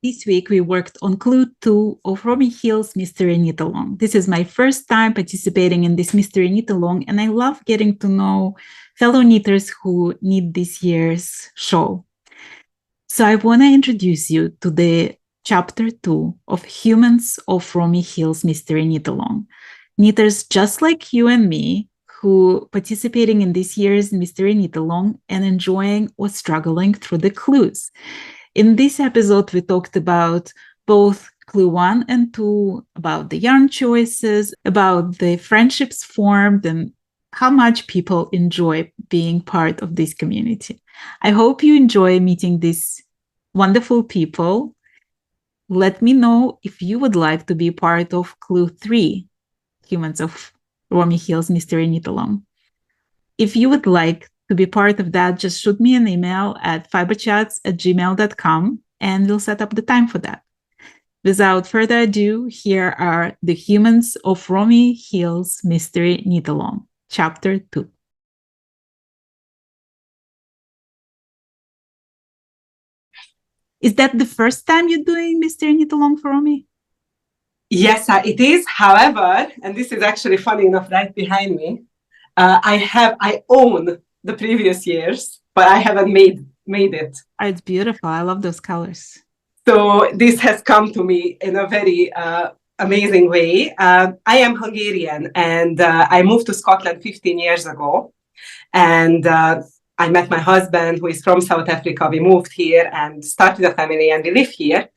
this week we worked on Clue 2 of Romi Hill's Mystery Knit Along. This is my first time participating in this Mystery Knit Along, and I love getting to know fellow knitters who knit this year's show. So I want to introduce you to the Chapter 2 of Humans of Romi Hill's Mystery Knit Along. Knitters just like you and me, who participating in this year's Mystery Knit Along and enjoying or struggling through the clues. In this episode, we talked about both Clue 1 and 2, about the yarn choices, about the friendships formed, and how much people enjoy being part of this community. I hope you enjoy meeting these wonderful people. Let me know if you would like to be part of Clue 3, Humans of Romi Hill's Mystery Knit Along. If you would like to be part of that, just shoot me an email at fiberchats@gmail.com and we'll set up the time for that. Without further ado, here are the Humans of Romi Hill's Mystery Knit Along, Chapter 2. Is that the first time you're doing Mystery Knit Along for Romi? Yes, it is. However, and this is actually funny enough right behind me, I own the previous years, but I haven't made it. Oh, it's beautiful. I love those colors. So this has come to me in a very amazing way. I am Hungarian, and I moved to Scotland 15 years ago. And I met my husband, who is from South Africa. We moved here and started a family, and we live here.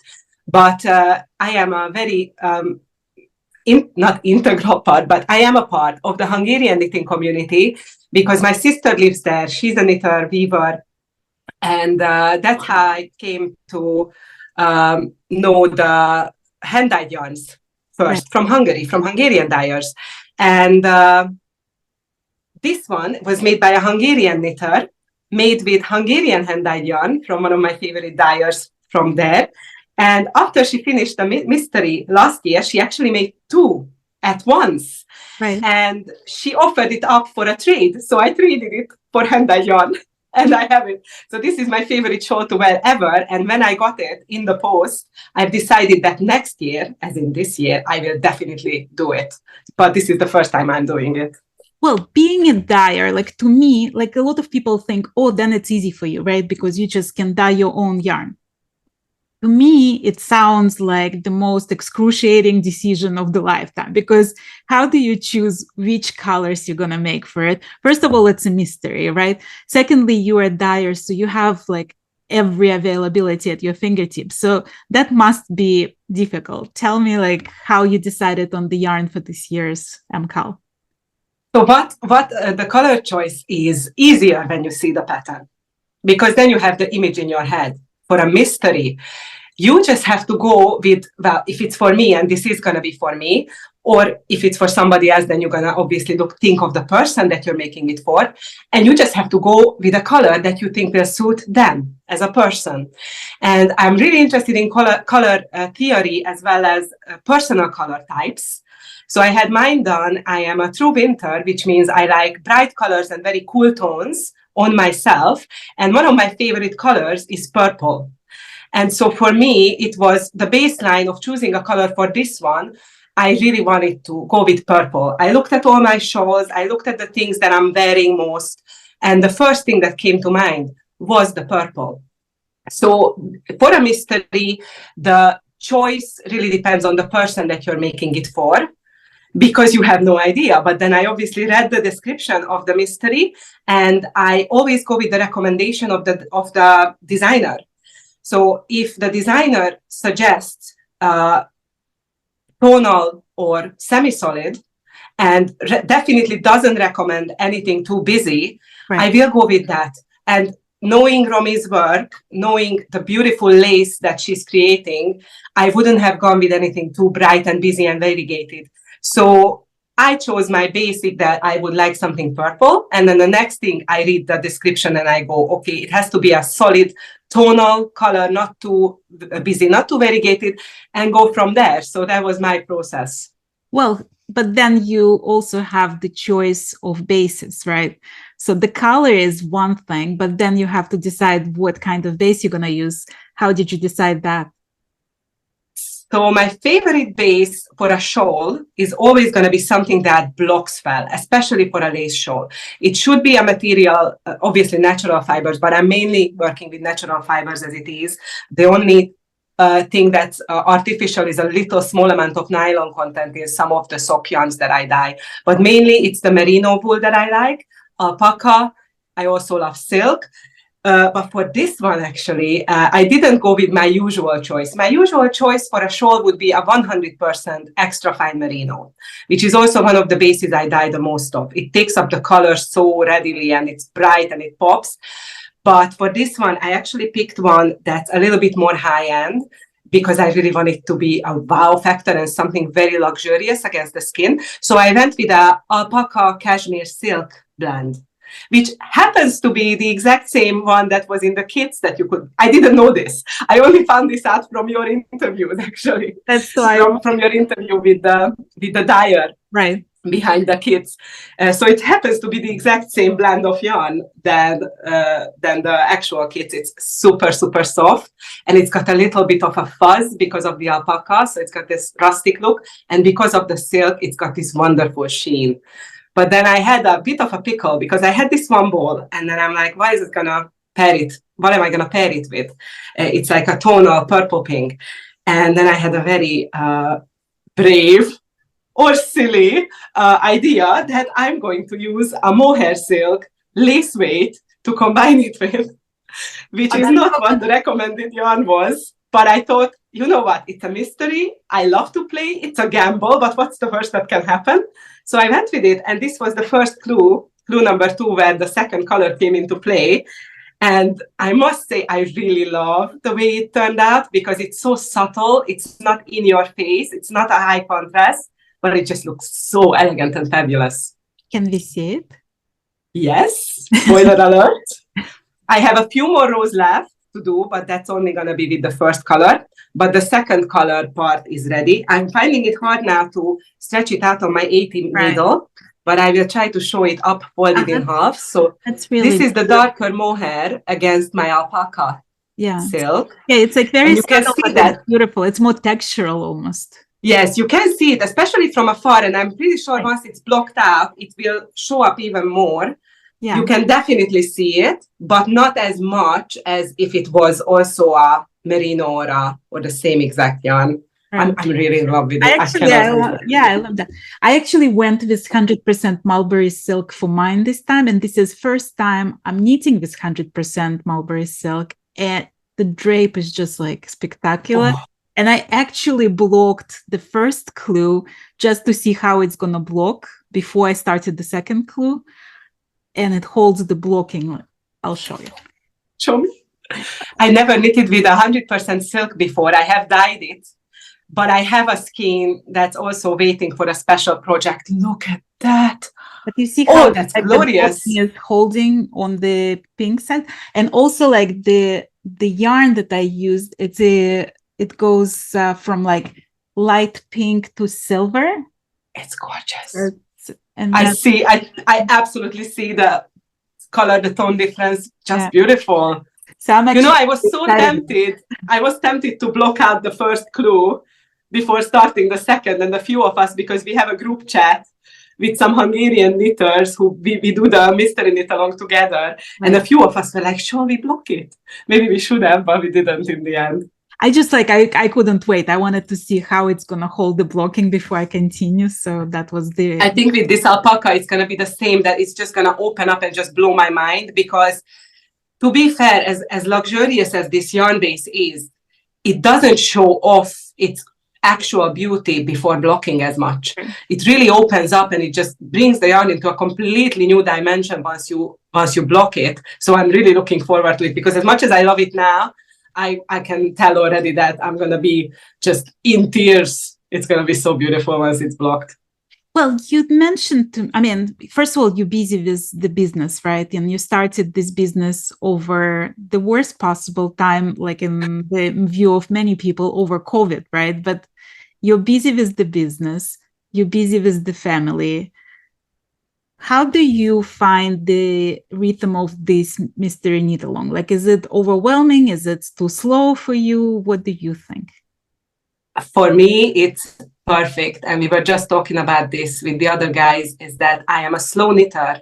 But I am a very, not integral part, but I am a part of the Hungarian knitting community because my sister lives there. She's a knitter, weaver. And that's how I came to know the hand-dyed yarns first from Hungary, from Hungarian dyers. And this one was made by a Hungarian knitter, made with Hungarian hand-dyed yarn from one of my favorite dyers from there. And after she finished the mystery last year, she actually made 2 at once. Right. And she offered it up for a trade. So I traded it for hand-dyed yarn, and I have it. So this is my favorite shawl to wear ever. And when I got it in the post, I've decided that next year, as in this year, I will definitely do it. But this is the first time I'm doing it. Well, being a dyer, like to me, like a lot of people think, oh, then it's easy for you, right? Because you just can dye your own yarn. To me, it sounds like the most excruciating decision of the lifetime, because how do you choose which colors you're going to make for it? First of all, it's a mystery, right? Secondly, you are a dyer, so you have like every availability at your fingertips. So that must be difficult. Tell me like how you decided on the yarn for this year's MKAL. So what the color choice is easier when you see the pattern, because then you have the image in your head. For a mystery, you just have to go with, well, if it's for me, and this is going to be for me, or if it's for somebody else, then you're going to obviously think of the person that you're making it for, and you just have to go with a color that you think will suit them as a person. And I'm really interested in color theory as well as personal color types. So I had mine done. I am a true winter, which means I like bright colors and very cool tones on myself. And one of my favorite colors is purple. And so for me, it was the baseline of choosing a color for this one. I really wanted to go with purple. I looked at all my shawls. I looked at the things that I'm wearing most. And the first thing that came to mind was the purple. So for a mystery, the choice really depends on the person that you're making it for, because you have no idea. But then I obviously read the description of the mystery, and I always go with the recommendation of the designer. So if the designer suggests tonal or semi-solid, and definitely doesn't recommend anything too busy, right, I will go with that. And knowing Romi's work, knowing the beautiful lace that she's creating, I wouldn't have gone with anything too bright and busy and variegated. So I chose my basic that I would like something purple. And then the next thing, I read the description and I go, okay, it has to be a solid tonal color, not too busy, not too variegated, and go from there. So that was my process. Well, but then you also have the choice of bases, right? So the color is one thing, but then you have to decide what kind of base you're going to use. How did you decide that? So my favorite base for a shawl is always going to be something that blocks well, especially for a lace shawl. It should be a material, obviously natural fibers, but I'm mainly working with natural fibers as it is. The only thing that's artificial is a little small amount of nylon content in some of the sock yarns that I dye. But mainly it's the merino wool that I like, alpaca. I also love silk. But for this one, actually, I didn't go with my usual choice. My usual choice for a shawl would be a 100% extra fine merino, which is also one of the bases I dye the most of. It takes up the color so readily and it's bright and it pops. But for this one, I actually picked one that's a little bit more high-end because I really want it to be a wow factor and something very luxurious against the skin. So I went with a alpaca cashmere silk blend, which happens to be the exact same one that was in the kits that you could. I didn't know this. I only found this out from your interviews, actually. That's why from your interview with the dyer. Right. Behind the kits. So it happens to be the exact same blend of yarn than the actual kits. It's super, super soft. And it's got a little bit of a fuzz because of the alpaca. So it's got this rustic look. And because of the silk, it's got this wonderful sheen. But then I had a bit of a pickle because I had this one ball. And then I'm like, why is it going to pair it? What am I going to pair it with? It's like a tonal purple pink. And then I had a very brave or silly idea that I'm going to use a mohair silk lace weight to combine it with, which is not what the recommended yarn was. But I thought, you know what? It's a mystery. I love to play. It's a gamble, but what's the worst that can happen? So I went with it. And this was the first clue number 2, where the second color came into play. And I must say, I really love the way it turned out because it's so subtle. It's not in your face. It's not a high contrast. But it just looks so elegant and fabulous. Can we see it? Yes. Spoiler alert. I have a few more rows left to do, but that's only going to be with the first color. But the second color part is ready. I'm finding it hard now to stretch it out on my 18 needle, but I will try to show it up folded in half. So that's really this is the darker mohair against my alpaca silk. Yeah, it's like very you can see that. Beautiful. It's more textural almost. Yes, you can see it, especially from afar. And I'm pretty sure once it's blocked out, it will show up even more. Yeah. You can definitely see it, but not as much as if it was also a merino or the same exact yarn. Right. I'm really in love with it. I love that. I actually went with 100% mulberry silk for mine this time. And this is first time I'm knitting with 100% mulberry silk. And the drape is just like spectacular. Oh. And I actually blocked the first clue just to see how it's going to block before I started the second clue. And it holds the blocking. I'll show you. Show me. I never knitted with 100% silk before. I have dyed it, but I have a skein that's also waiting for a special project. Look at that. But you see how that's glorious. The is holding on the pink side. And also like the yarn that I used, it goes from like light pink to silver. It's gorgeous. And I absolutely see the color, the tone difference. Just beautiful. So I was so tempted. I was tempted to block out the first clue before starting the second. And a few of us, because we have a group chat with some Hungarian knitters who we do the mystery knit along together. Right. And a few of us were like, shall we block it? Maybe we should have, but we didn't in the end. I just I couldn't wait. I wanted to see how it's going to hold the blocking before I continue. So that was I think with this alpaca, it's going to be the same, that it's just going to open up and just blow my mind. Because to be fair, as luxurious as this yarn base is, it doesn't show off its actual beauty before blocking as much. It really opens up and it just brings the yarn into a completely new dimension once you block it. So I'm really looking forward to it, because as much as I love it now, I can tell already that I'm going to be just in tears. It's going to be so beautiful once it's blocked. Well, you mentioned, first of all, you're busy with the business, right? And you started this business over the worst possible time, like in the view of many people, over COVID, right? But you're busy with the business, you're busy with the family. How do you find the rhythm of this mystery knit along? Like, is it overwhelming? Is it too slow for you? What do you think? for me, it's perfect. And we were just talking about this with the other guys, is that I am a slow knitter.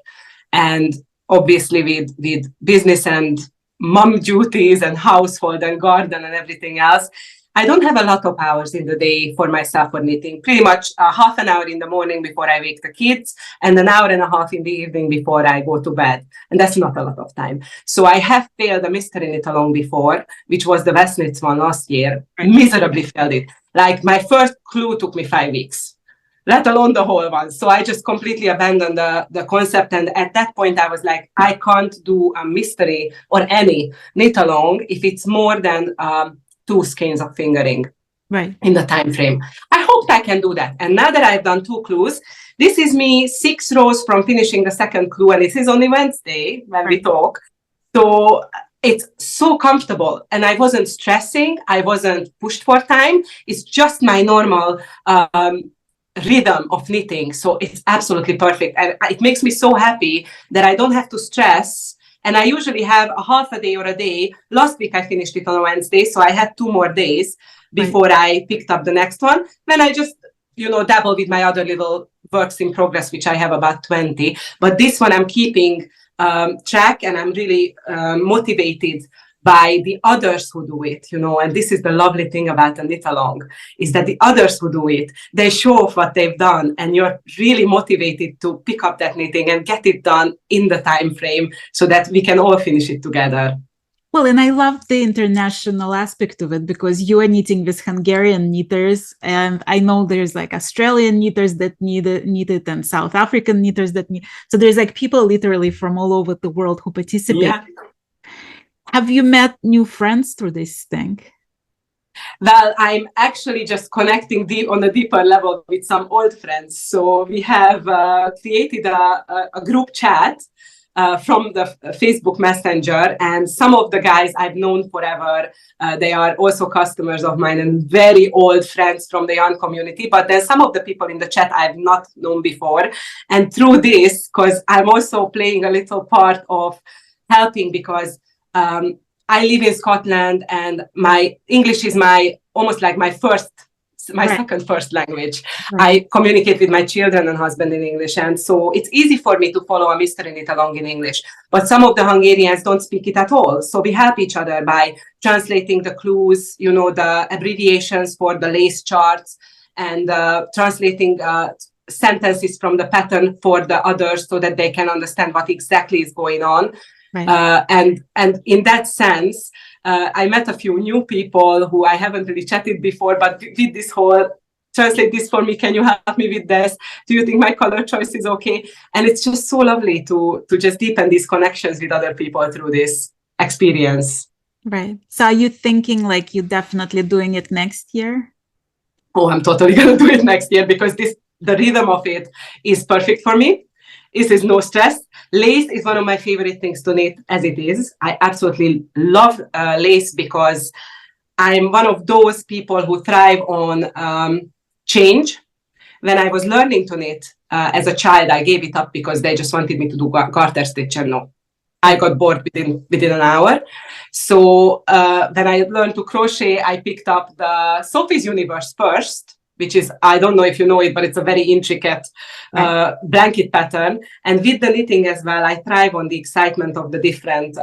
And obviously with business and mom duties and household and garden and everything else, I don't have a lot of hours in the day for myself for knitting. Pretty much half an hour in the morning before I wake the kids and an hour and a half in the evening before I go to bed. And that's not a lot of time. So I have failed a mystery knit along before, which was the West Knits one last year. Miserably failed it. Like my first clue took me 5 weeks, let alone the whole one. So I just completely abandoned the concept. And at that point, I was like, I can't do a mystery or any knit along if it's more than 2 skeins of fingering in the time frame. I hope I can do that. And now that I've done 2 clues, this is me 6 rows from finishing the second clue. And this is only Wednesday when we talk. So it's so comfortable. And I wasn't stressing. I wasn't pushed for time. It's just my normal rhythm of knitting. So it's absolutely perfect. And it makes me so happy that I don't have to stress. And I usually have a half a day or a day. Last week I finished it on a Wednesday, so I had 2 more days before I picked up the next one. Then I just, dabble with my other little works in progress, which I have about 20. But this one I'm keeping track, and I'm really motivated by the others who do it, and this is the lovely thing about a knit along, is that the others who do it, they show off what they've done, and you're really motivated to pick up that knitting and get it done in the time frame so that we can all finish it together. Well, and I love the international aspect of it, because you are knitting with Hungarian knitters, and I know there's like Australian knitters that knit it and South African knitters that knit. So there's like people literally from all over the world who participate. Yeah. Have you met new friends through this thing? Well, I'm actually just connecting on a deeper level with some old friends. So we have created a group chat from the Facebook Messenger, and some of the guys I've known forever. They are also customers of mine and very old friends from the yarn community. But then some of the people in the chat I've not known before. And through this, because I'm also playing a little part of helping, because I live in Scotland, and my English is almost like my second first language. I communicate with my children and husband in English, and so it's easy for me to follow a mystery knit along in English. But some of the Hungarians don't speak it at all, so we help each other by translating the clues, the abbreviations for the lace charts, and translating sentences from the pattern for the others so that they can understand what exactly is going on. And in that sense, I met a few new people who I haven't really chatted before, but with this whole, translate this for me, can you help me with this? Do you think my color choice is okay? And it's just so lovely to just deepen these connections with other people through this experience. Right. So are you thinking like you're definitely doing it next year? Oh, I'm totally going to do it next year, because the rhythm of it is perfect for me. This is no stress. Lace is one of my favorite things to knit as it is. I absolutely love lace, because I'm one of those people who thrive on change. When I was learning to knit as a child, I gave it up because they just wanted me to do garter stitch, and no, I got bored within an hour. So when I learned to crochet, I picked up the Sophie's Universe first, which is, I don't know if you know it, but it's a very intricate blanket pattern. And with the knitting as well, I thrive on the excitement of the different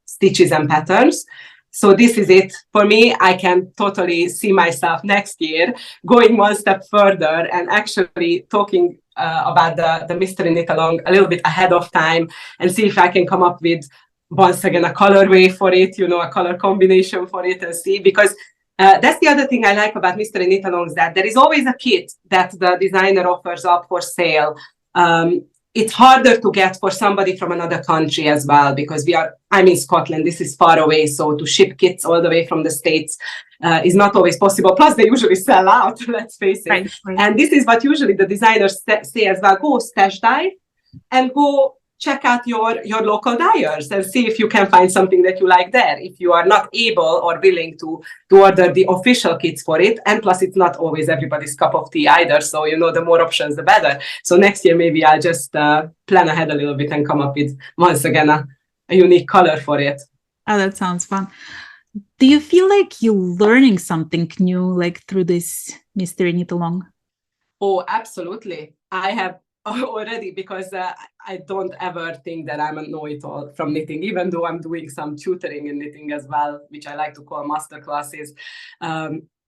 stitches and patterns. So this is it. For me, I can totally see myself next year going one step further and actually talking about the mystery knit along a little bit ahead of time, and see if I can come up with, once again, a colorway for it, a color combination for it, and see, because that's the other thing I like about mystery knit alongs, that there is always a kit that the designer offers up for sale. It's harder to get for somebody from another country as well, because I'm in Scotland, this is far away, so to ship kits all the way from the States is not always possible. Plus they usually sell out, let's face it. Right. And this is what usually the designers say as well: go stash dye and go check out your local dyers and see if you can find something that you like there, if you are not able or willing to order the official kits for it. And plus, it's not always everybody's cup of tea either, so the more options the better. So next year maybe I'll just plan ahead a little bit and come up with, once again, a unique color for it. Oh, that sounds fun. Do you feel like you're learning something new, like through this Mystery Knit Along? Oh, absolutely. I have already, because I don't ever think that I'm a know-it-all from knitting, even though I'm doing some tutoring in knitting as well, which I like to call master classes.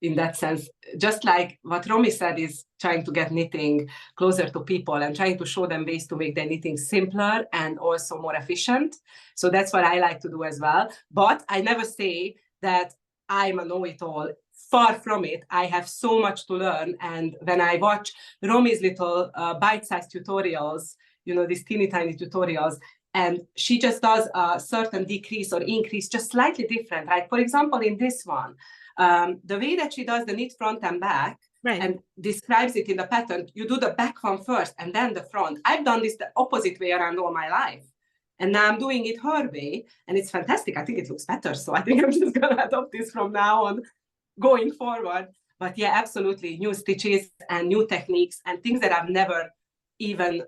In that sense, just like what Romi said, is trying to get knitting closer to people and trying to show them ways to make their knitting simpler and also more efficient. So that's what I like to do as well. But I never say that I'm a know-it-all. Far from it. I have so much to learn. And when I watch Romi's little bite-sized tutorials, you know, these teeny tiny tutorials, and she just does a certain decrease or increase, just slightly different. Like, for example, in this one, the way that she does the knit front and back, Right, and describes it in the pattern, you do the back one first and then the front. I've done this the opposite way around all my life. And now I'm doing it her way, and it's fantastic. I think it looks better. So I think I'm just going to adopt this from now on, going forward. But yeah, absolutely, new stitches and new techniques and things that I've never even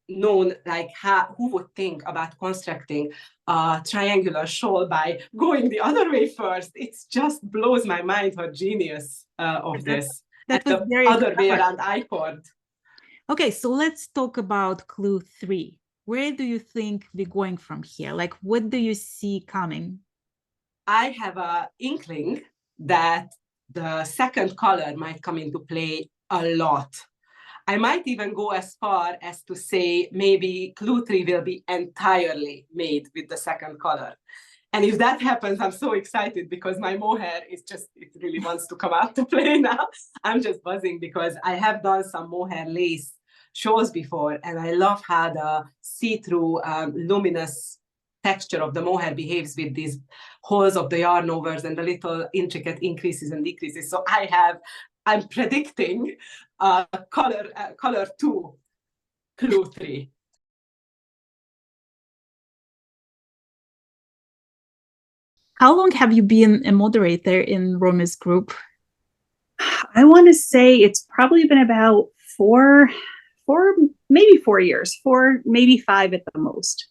known, like who would think about constructing a triangular shawl by going the other way first. It just blows my mind her genius of this. that was The very other way clever. around I cord. Okay, so let's talk about clue 3. Where do you think we're going from here? Like, what do you see coming? I have an inkling that the second color might come into play a lot. I might even go as far as to say maybe clue 3 will be entirely made with the second color. And if that happens, I'm so excited because my mohair is just, it really wants to come out to play now. I'm just buzzing because I have done some mohair lace shows before, and I love how the see-through luminous texture of the mohair behaves with these holes of the yarn overs and the little intricate increases and decreases. So I'm predicting color 2, clue 3. How long have you been a moderator in Romi's group? I want to say it's probably been about maybe 4 years, 4, maybe 5 at the most.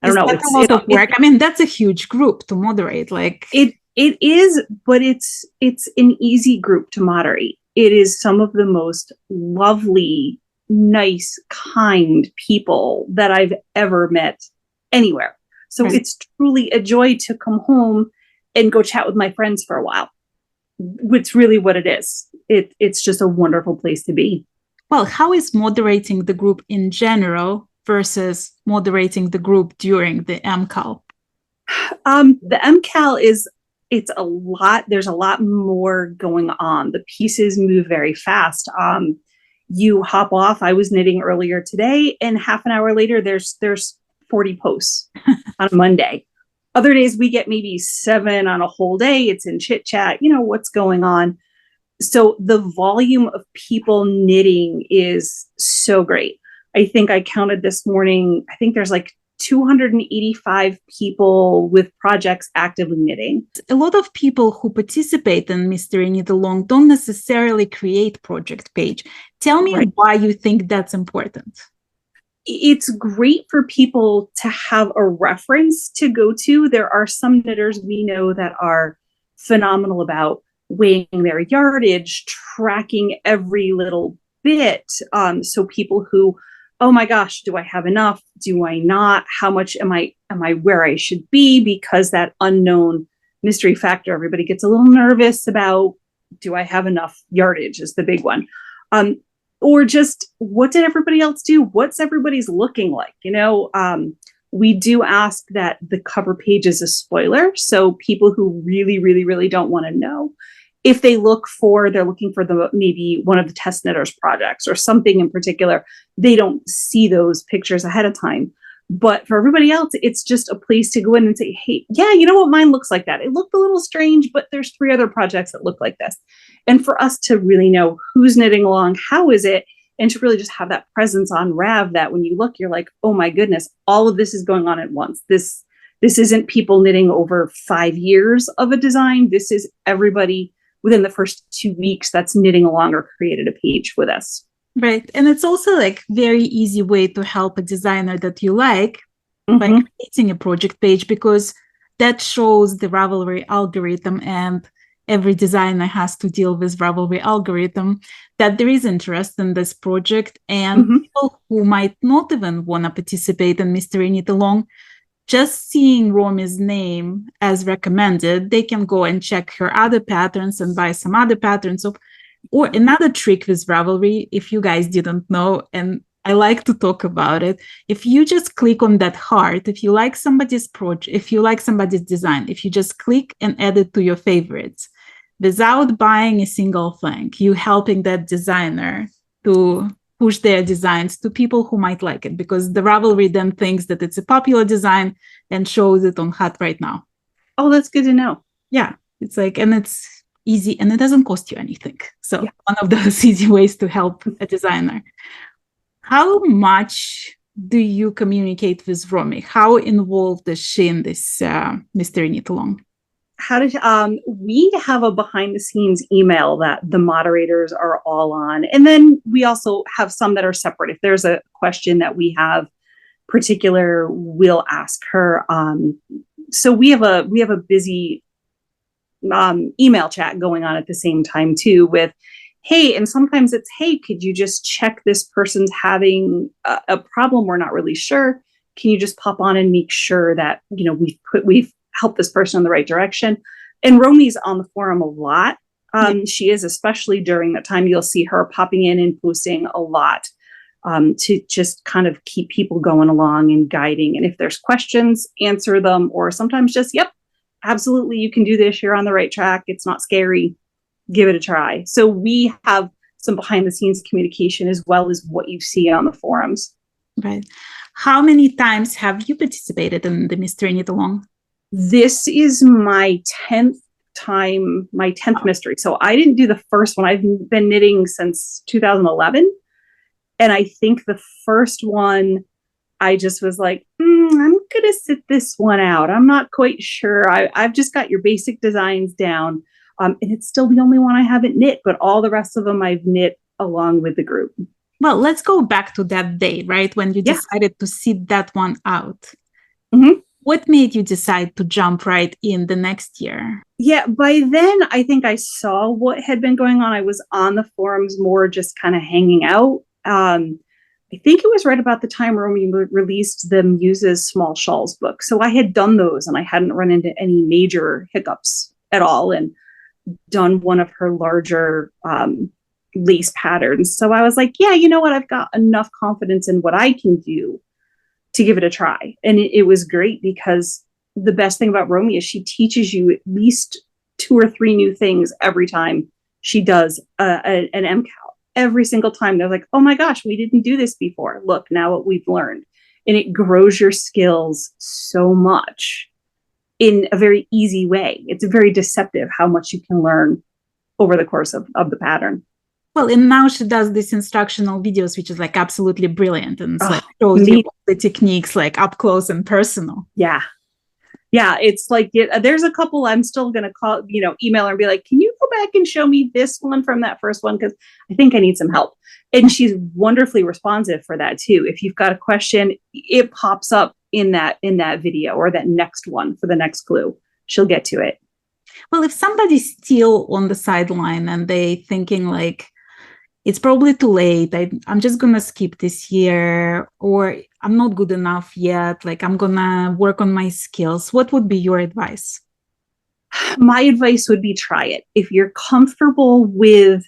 I don't know. That's a lot of work. I mean, that's a huge group to moderate. Like it is, but it's an easy group to moderate. It is some of the most lovely, nice, kind people that I've ever met anywhere. So it's truly a joy to come home and go chat with my friends for a while. It's really what it is. It's just a wonderful place to be. Well, how is moderating the group in general versus moderating the group during the MKAL? The MKAL it's a lot. There's a lot more going on. The pieces move very fast. You hop off. I was knitting earlier today, and half an hour later, there's 40 posts on a Monday. Other days we get maybe 7 on a whole day. It's in chit chat, what's going on. So the volume of people knitting is so great. I think I counted this morning, I think there's like 285 people with projects actively knitting. A lot of people who participate in Mystery Knit Along don't necessarily create project page. Tell me why you think that's important. It's great for people to have a reference to go to. There are some knitters we know that are phenomenal about weighing their yardage, tracking every little bit. So people who, oh my gosh, do I have enough? Do I not? How much am I where I should be? Because that unknown mystery factor, everybody gets a little nervous about, do I have enough yardage is the big one. Or just, what did everybody else do? What's everybody's looking like? We do ask that the cover page is a spoiler. So people who really, really, really don't want to know, if they're looking for maybe one of the test knitters projects or something in particular, they don't see those pictures ahead of time. But for everybody else, it's just a place to go in and say, hey, yeah, you know what, mine looks like that. It looked a little strange, but there's 3 other projects that look like this. And for us to really know who's knitting along, how is it, and to really just have that presence on Rav that when you look, you're like, oh my goodness, all of this is going on at once. This isn't people knitting over 5 years of a design. This is everybody within the first 2 weeks that's knitting along or created a page with us. Right. And it's also like very easy way to help a designer that you like by creating a project page, because that shows the Ravelry algorithm, and every designer has to deal with Ravelry algorithm, that there is interest in this project, and people who might not even want to participate in Mystery Knit Along, just seeing Romi's name as recommended, they can go and check her other patterns and buy some other patterns. Or another trick with Ravelry, if you guys didn't know, and I like to talk about it, if you just click on that heart, if you like somebody's project, if you like somebody's design, if you just click and add it to your favorites, without buying a single thing, you helping that designer to push their designs to people who might like it, because the Ravelry then thinks that it's a popular design and shows it on Hot right now. Oh, that's good to know. Yeah, it's like, and it's easy and it doesn't cost you anything. So one of those easy ways to help a designer. How much do you communicate with Romi? How involved is she in this Mystery Knit Along? How did we have a behind the scenes email that the moderators are all on, and then we also have some that are separate. If there's a question that we have particular, we'll ask her. So we have a busy email chat going on at the same time too, with hey, and sometimes it's hey, could you just check this person's having a problem? We're not really sure. Can you just pop on and make sure that we've help this person in the right direction? And Romi's on the forum a lot. She is, especially during that time. You'll see her popping in and posting a lot to just kind of keep people going along and guiding. And if there's questions, answer them, or sometimes just, yep, absolutely, you can do this. You're on the right track. It's not scary. Give it a try. So we have some behind the scenes communication as well as what you see on the forums. Right. How many times have you participated in the Mystery Knit Along? This is my 10th time, my 10th mystery. So I didn't do the first one. I've been knitting since 2011. And I think the first one, I just was like, I'm going to sit this one out. I'm not quite sure. I've just got your basic designs down. And it's still the only one I haven't knit, but all the rest of them I've knit along with the group. Well, let's go back to that day, right? When you decided to sit that one out. Mm-hmm. What made you decide to jump right in the next year? Yeah, by then, I think I saw what had been going on. I was on the forums more just kind of hanging out. I think it was right about the time Romi released the Muses Small Shawls book. So I had done those and I hadn't run into any major hiccups at all and done one of her larger lace patterns. So I was like, yeah, you know what? I've got enough confidence in what I can do to give it a try. And it was great because the best thing about Romi is she teaches you at least 2 or 3 new things every time she does an MKAL. Every single time they're like, oh my gosh, we didn't do this before. Look, now what we've learned. And it grows your skills so much in a very easy way. It's very deceptive how much you can learn over the course of the pattern. Well, and now she does these instructional videos, which is like absolutely brilliant. And it's like shows you all the techniques like up close and personal. Yeah. Yeah. It's like, there's a couple I'm still going to call, email her and be like, can you go back and show me this one from that first one? Because I think I need some help. And she's wonderfully responsive for that too. If you've got a question, it pops up in that video or that next one for the next clue. She'll get to it. Well, if somebody's still on the sideline and they thinking like, it's probably too late, I'm just going to skip this year, or I'm not good enough yet, like I'm going to work on my skills, what would be your advice? My advice would be try it. If you're comfortable with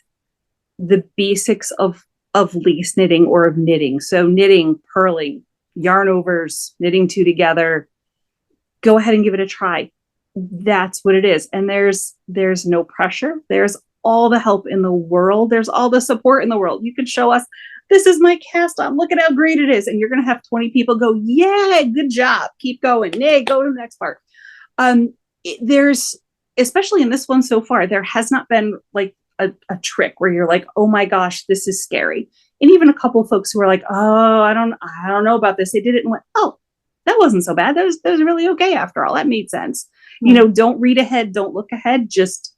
the basics of lace knitting or of knitting, so knitting, purling, yarn overs, knitting 2 together, go ahead and give it a try. That's what it is. And there's no pressure. There's all the help in the world. There's all the support in the world. You can show us, this is my cast on, look at how great it is. And you're going to have 20 people go, yeah, good job. Keep going. Nay, go to the next part. There's, especially in this one so far, there has not been like a trick where you're like, oh my gosh, this is scary. And even a couple of folks who are like, oh, I don't know about this. They did it and went, oh, that wasn't so bad. That was really okay after all. That made sense. Mm-hmm. Don't read ahead. Don't look ahead. Just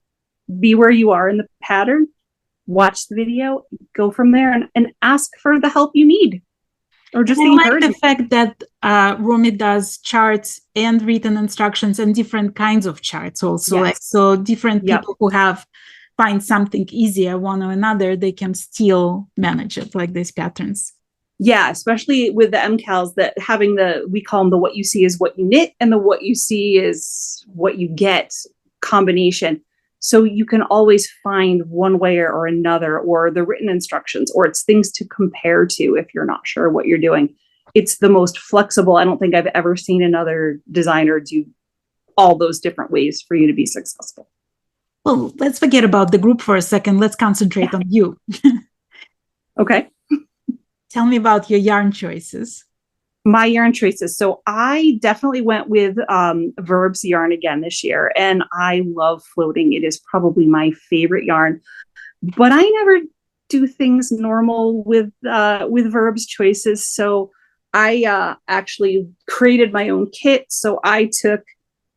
be where you are in the pattern, watch the video, go from there and ask for the help you need. or just I the like the encouragement. fact that Romi does charts and written instructions and different kinds of charts also. Yes. Like, so different Yep. people who find something easier one or another, they can still manage it, like these patterns. Yeah, especially with the MKALs, that having we call them the what you see is what you knit and the what you see is what you get combination. So you can always find one way or another, or the written instructions, or it's things to compare to if you're not sure what you're doing. It's the most flexible. I don't think I've ever seen another designer do all those different ways for you to be successful. Well, let's forget about the group for a second. Let's concentrate on you. Okay. Tell me about your yarn choices. My yarn choices. So I definitely went with Verbs yarn again this year, and I love floating. It is probably my favorite yarn, but I never do things normal with Verbs choices. So I actually created my own kit. So I took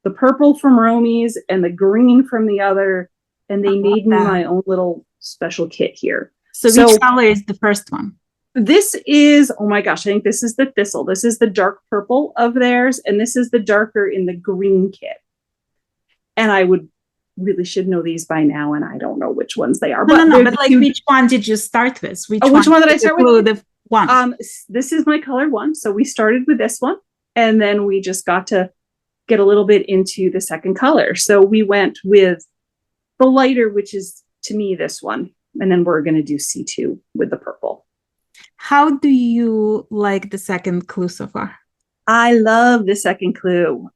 the purple from Romi's and the green from the other, and they made me my own little special kit here. So which color is the first one? This is, oh my gosh, I think this is the thistle. This is the dark purple of theirs, and this is the darker in the green kit. And I should know these by now, and I don't know which ones they are. But like, which one did you start with? Which one did I start with? The one. This is my color one. So we started with this one, and then we just got to get a little bit into the second color. So we went with the lighter, which is, to me, this one. And then we're going to do C2 with the purple. How do you like the second clue so far? I love the second clue.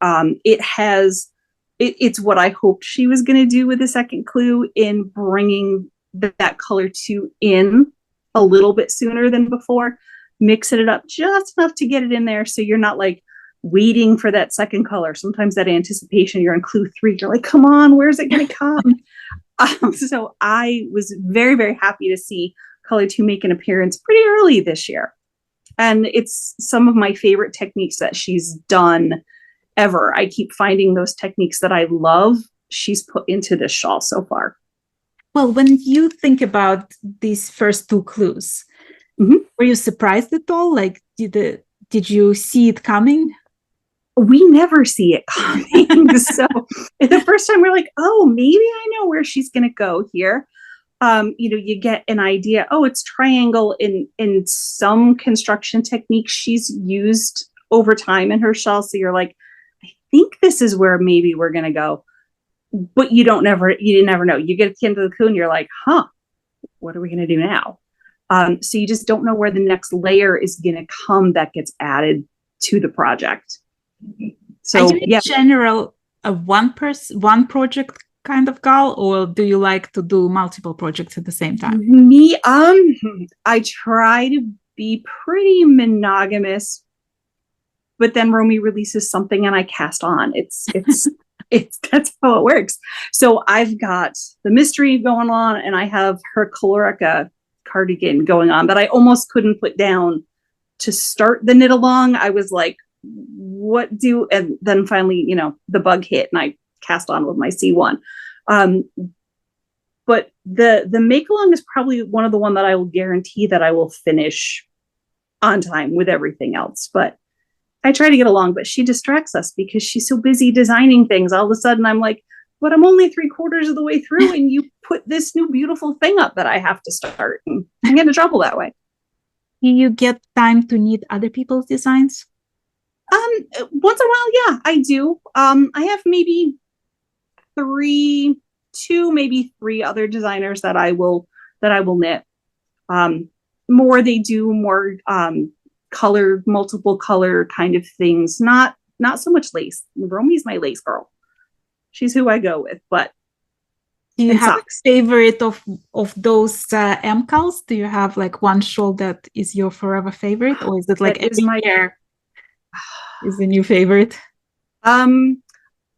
It's what I hoped she was going to do with the second clue, in bringing that color 2 in a little bit sooner than before, mixing it up just enough to get it in there. So you're not like waiting for that second color. Sometimes that anticipation, you're on clue 3, you're like, come on, where's it going to come? So I was very, very happy to see color 2 make an appearance pretty early this year. And it's some of my favorite techniques that she's done ever. I keep finding those techniques that I love she's put into this shawl so far. Well, when you think about these first 2 clues, were you surprised at all? Like, did you see it coming? We never see it coming. So the first time we're like, oh, maybe I know where she's going to go here. You get an idea. Oh, it's triangle in some construction techniques she's used over time in her shawl. So you're like, I think this is where maybe we're going to go. But you never know. You get to the end of the clue and you're like, huh, what are we going to do now? So you just don't know where the next layer is going to come that gets added to the project. So are you in general a one project kind of gal, or do you like to do multiple projects at the same time? Me, I try to be pretty monogamous, but then Romi releases something and I cast on. It's that's how it works. So I've got the mystery going on, and I have her Colorica cardigan going on that I almost couldn't put down to start the knit along. I was like, and then finally, the bug hit and I cast on with my C1. But the make along is probably one of the one that I will guarantee that I will finish on time with everything else. But I try to get along, but she distracts us because she's so busy designing things. All of a sudden I'm like, but I'm only 3/4 of the way through and you put this new beautiful thing up that I have to start. And I get in trouble that way. Do you get time to knit other people's designs? Once in a while, yeah, I do. I have maybe 3 other designers that I will knit. More they do more color, multiple color kind of things. Not so much lace. Romi's my lace girl. She's who I go with. But do you have a favorite of those MKALs? Do you have like one shawl that is your forever favorite, or is it like every year is a new favorite?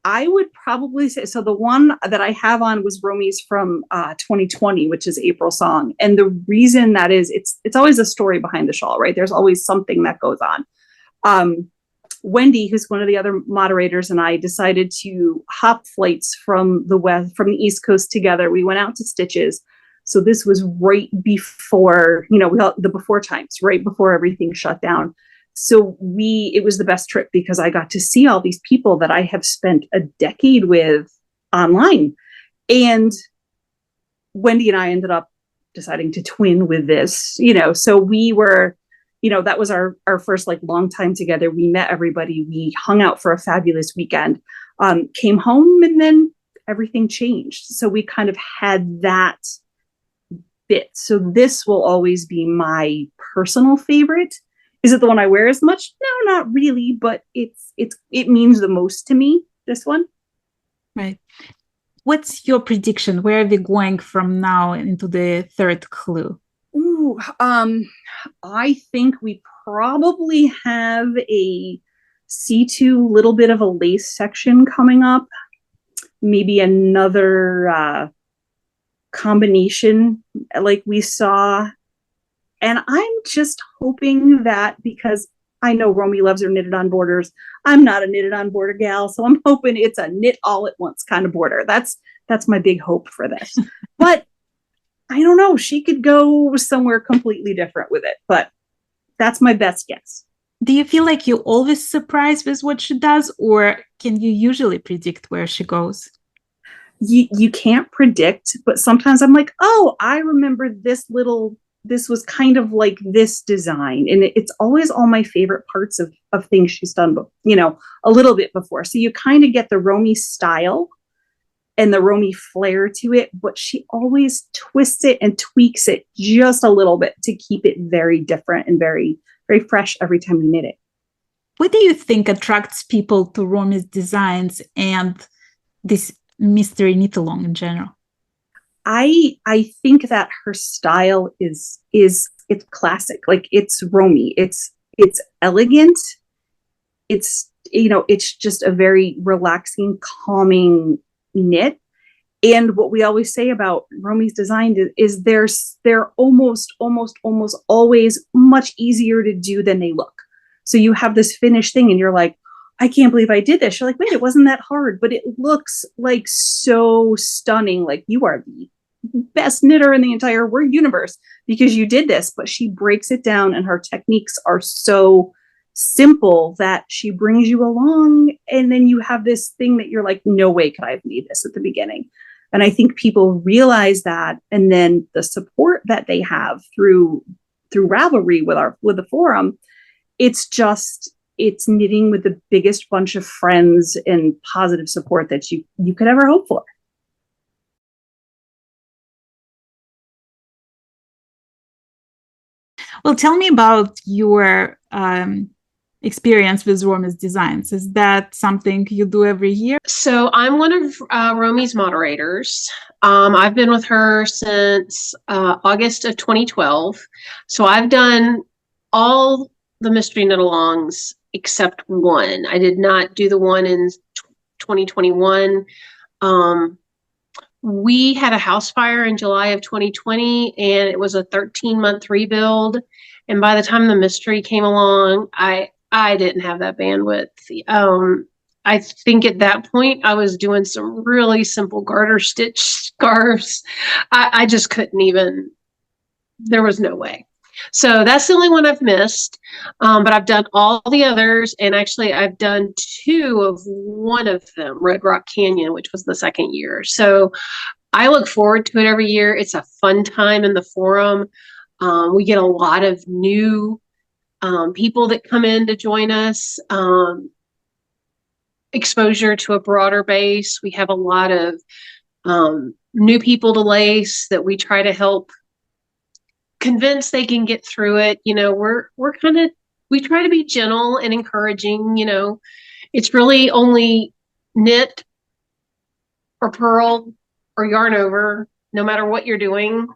I would probably say, so the one that I have on was Romi's from 2020, which is April Song. And the reason that is, it's always a story behind the shawl, right? There's always something that goes on. Wendy, who's one of the other moderators, and I decided to hop flights from the East Coast together. We went out to Stitches, So this was right before, the before times, right before everything shut down. So it was the best trip because I got to see all these people that I have spent a decade with online. And Wendy and I ended up deciding to twin with this, so we were, that was our first like long time together. We met everybody. We hung out for a fabulous weekend, came home, and then everything changed. So we kind of had that bit. So this will always be my personal favorite. Is it the one I wear as much? No, not really, but it means the most to me, this one. Right. What's your prediction? Where are we going from now into the third clue? Ooh, I think we probably have a C2 little bit of a lace section coming up. Maybe another combination like we saw. And I'm just hoping that, because I know Romi loves her knitted on borders, I'm not a knitted on border gal, so I'm hoping it's a knit all at once kind of border. That's my big hope for this. But I don't know, she could go somewhere completely different with it, but that's my best guess. Do you feel like you're always surprised with what she does, or can you usually predict where she goes? You can't predict, but sometimes I'm like, oh, I remember this was kind of like this design. And it's always all my favorite parts of things she's done, a little bit before. So you kind of get the Romi style and the Romi flair to it, but she always twists it and tweaks it just a little bit to keep it very different and very, very fresh every time you knit it. What do you think attracts people to Romi's designs and this mystery knit-along in general? I think that her style is it's classic. Like, it's Romi. It's elegant. It's it's just a very relaxing, calming knit. And what we always say about Romi's design is they're almost always much easier to do than they look. So you have this finished thing and you're like, I can't believe I did this. You're like, wait, it wasn't that hard, but it looks like so stunning. Like, you are the best knitter in the entire universe because you did this. But she breaks it down and her techniques are so simple that she brings you along. And then you have this thing that you're like, no way could I have made this at the beginning. And I think people realize that. And then the support that they have through Ravelry with the forum, it's knitting with the biggest bunch of friends and positive support that you could ever hope for. Well, tell me about your experience with Romi's designs. Is that something you do every year? So I'm one of Romi's moderators. I've been with her since August of 2012. So I've done all the mystery knit-alongs except one. I did not do the one in 2021. We had a house fire in July of 2020, and it was a 13-month rebuild. And by the time the mystery came along, I didn't have that bandwidth. I think at that point I was doing some really simple garter stitch scarves. I just couldn't even, there was no way. So that's the only one I've missed, but I've done all the others, and actually I've done two of one of them, Red Rock Canyon, which was the second year. So I look forward to it every year. It's a fun time in the forum. We get a lot of new people that come in to join us, exposure to a broader base. We have a lot of new people to lace that we try to help convince they can get through it. We try to be gentle and encouraging. It's really only knit or purl or yarn over, no matter what you're doing.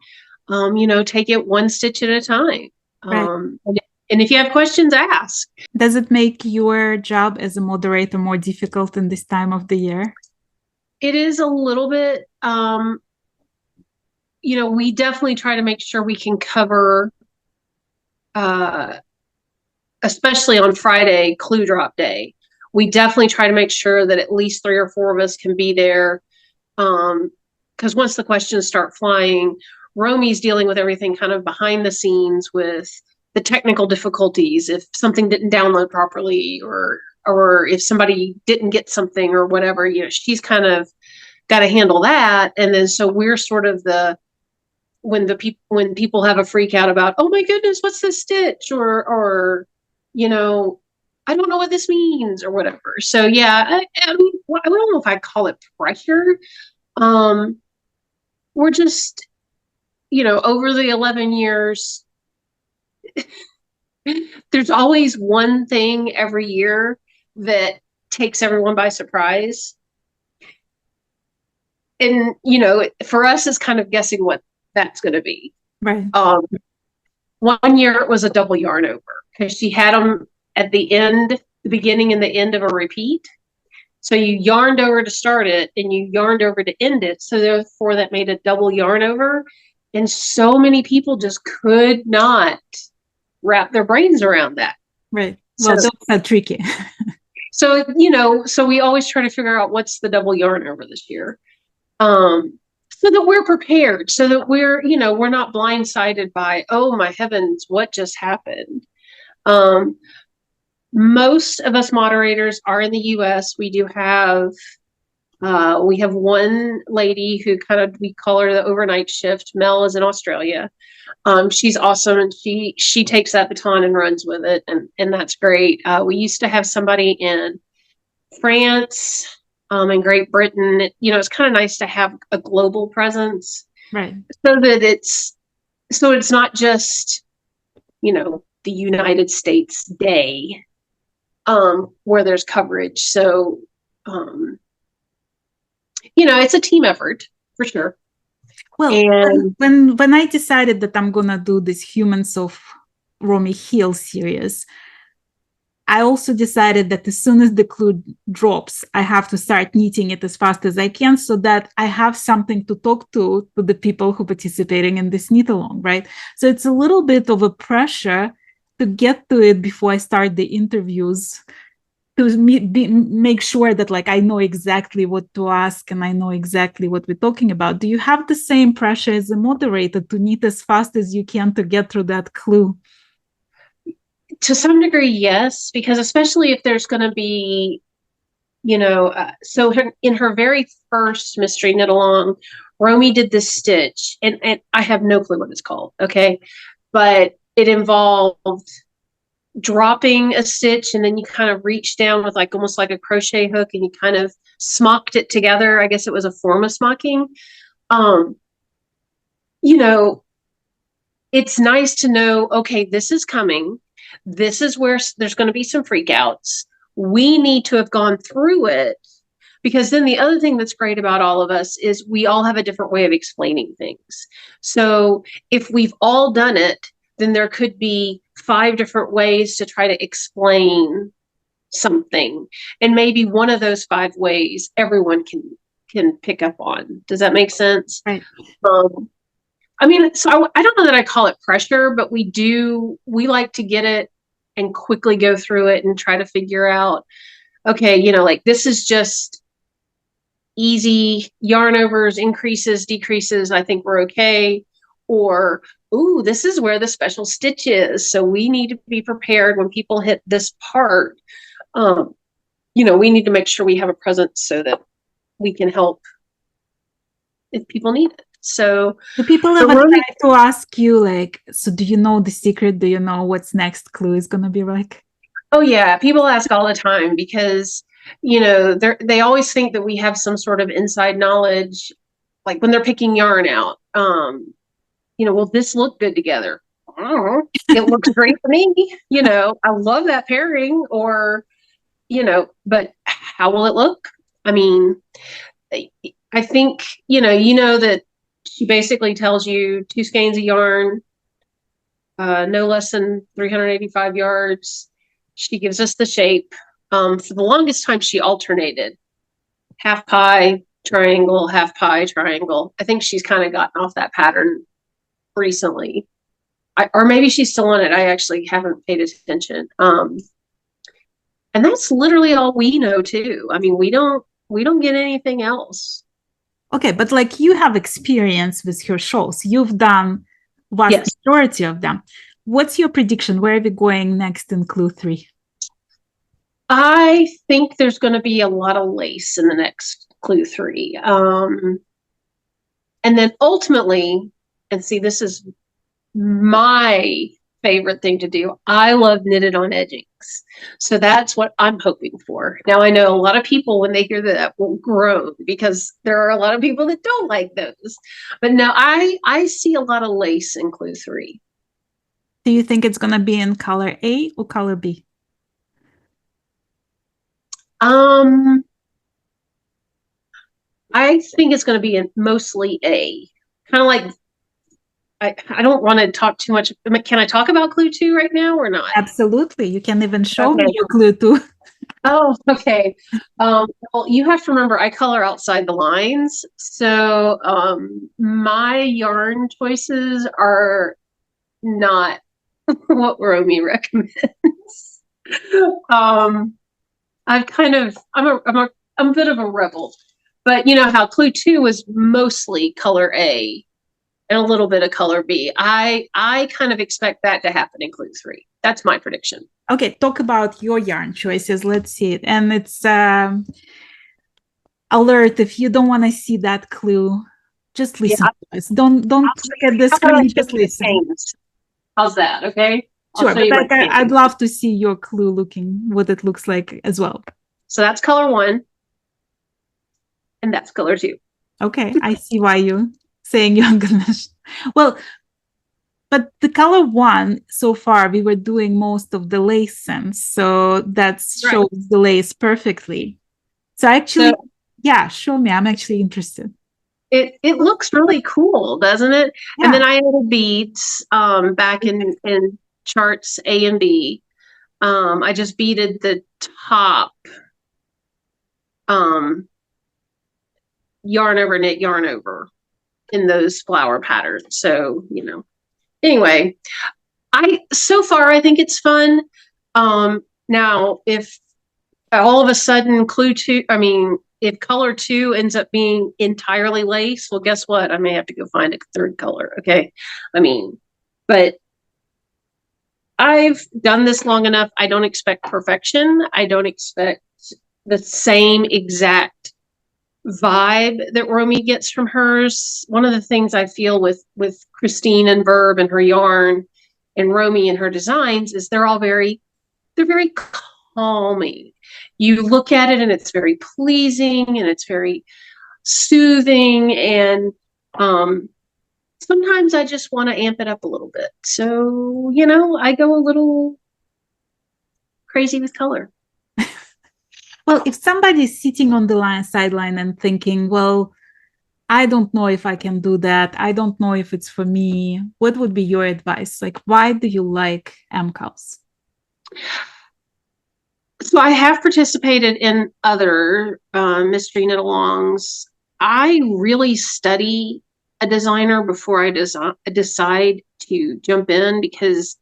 Take it one stitch at a time. Right. And if you have questions, ask. Does it make your job as a moderator more difficult in this time of the year? It is a little bit. We definitely try to make sure we can cover, especially on Friday, clue drop day. We definitely try to make sure that at least 3 or 4 of us can be there. Because once the questions start flying, Romi's dealing with everything kind of behind the scenes with the technical difficulties, if something didn't download properly, or if somebody didn't get something or whatever, she's kind of got to handle that. And then so we're sort of when people have a freak out about, oh my goodness, what's this stitch, or I don't know what this means or whatever. So yeah, I mean, I don't know if I call it pressure. We're just, over the 11 years, there's always one thing every year that takes everyone by surprise. And, for us, it's kind of guessing what that's going to be. Right. 1 year it was a double yarn over because she had them at the end, the beginning and the end of a repeat. So you yarned over to start it and you yarned over to end it. So therefore that made a double yarn over. And so many people just could not wrap their brains around that. Right. Well, so, those are tricky. So, so we always try to figure out what's the double yarn over this year. So that we're prepared, so that we're not blindsided by, oh my heavens, what just happened. Most of us moderators are in the US. We do have we have one lady who we call her the overnight shift. Mel is in Australia. She's awesome, and she takes that baton and runs with it, and that's great. We used to have somebody in France and Great Britain. It's kind of nice to have a global presence, right? So that it's not just the United States day where there's coverage. So it's a team effort for sure. Well, and when I decided that I'm gonna do this Humans of Romi Hill series, I also decided that as soon as the clue drops, I have to start knitting it as fast as I can so that I have something to talk to the people who are participating in this knit along, right? So it's a little bit of a pressure to get to it before I start the interviews, to make sure that I know exactly what to ask and I know exactly what we're talking about. Do you have the same pressure as a moderator to knit as fast as you can to get through that clue? To some degree, yes, because especially if there's going to be, so in her very first mystery knit along, Romi did this stitch, and I have no clue what it's called, okay? But it involved dropping a stitch, and then you kind of reach down with almost like a crochet hook, and you kind of smocked it together. I guess it was a form of smocking. It's nice to know, okay, this is coming. This is where there's going to be some freakouts. We need to have gone through it, because then the other thing that's great about all of us is we all have a different way of explaining things. So if we've all done it, then there could be 5 different ways to try to explain something. And maybe one of those 5 ways everyone can pick up on. Does that make sense? Right. I mean, so I don't know that I call it pressure, but we like to get it and quickly go through it and try to figure out, okay, this is just easy yarn overs, increases, decreases. I think we're okay. Or, ooh, this is where the special stitch is. So we need to be prepared when people hit this part. We need to make sure we have a presence so that we can help if people need it. So do people ever try to ask you so do you know the secret? Do you know what's next clue is going to be like? Oh yeah, people ask all the time because they always think that we have some sort of inside knowledge, like when they're picking yarn out. Will this look good together? I don't know. It looks great for me. I love that pairing, or but how will it look? I mean, I think that she basically tells you 2 skeins of yarn, no less than 385 yards. She gives us the shape. For the longest time, she alternated half pie, triangle, half pie, triangle. I think she's kind of gotten off that pattern recently. Or maybe she's still on it. I actually haven't paid attention. And that's literally all we know too. I mean, we don't get anything else. Okay, but like you have experience with her shows. You've done vast Yes. majority of them. What's your prediction? Where are we going next in clue 3? I think there's going to be a lot of lace in the next clue 3. And then ultimately, and see, this is my favorite thing to do. I love knitted on edgings. So that's what I'm hoping for. Now, I know a lot of people, when they hear that, will groan because there are a lot of people that don't like those. But no, I see a lot of lace in clue 3. Do you think it's going to be in color A or color B? I think it's going to be in mostly A. Kind of like, I don't want to talk too much. Can I talk about clue 2 right now or not? Absolutely. You can even show me Okay. your clue 2. Oh, okay. Well, you have to remember I color outside the lines. So my yarn choices are not what Romi recommends. I'm a bit of a rebel. But you know how clue 2 was mostly color A and a little bit of color B. I kind of expect that to happen in clue 3. That's my prediction. Okay, talk about your yarn choices. Let's see it. And it's alert if you don't want to see that clue, just listen to us. Don't look at the screen, just listen. How's that? Okay. Sure, but I'd love to see your clue looking, what it looks like as well. So that's color 1. And that's color 2. Okay, I see why you're saying you're gonna. Well, but the color 1, so far, we were doing most of the lace sense. So that shows the lace perfectly. So actually, yeah, show me. I'm actually interested. It looks really cool, doesn't it? Yeah. And then I added beads back in charts A and B. I just beaded the top yarn over knit yarn over in those flower patterns. So, you know, anyway, so far I think it's fun. Now if all of a sudden if color 2 ends up being entirely lace, well, guess what? I may have to go find a third color. Okay. But I've done this long enough. I don't expect perfection. I don't expect the same exact vibe that Romi gets from hers. One of the things I feel with Christine and Verb and her yarn and Romi and her designs is they're very calming. You look at it and it's very pleasing and it's very soothing, and sometimes I just want to amp it up a little bit. So, you know, I go a little crazy with color. Well, if somebody's sitting on the sideline and thinking, well, I don't know if I can do that, I don't know if it's for me, what would be your advice? Like, why do you like MKALs? So I have participated in other mystery knit-alongs. I really study a designer before I decide to jump in, because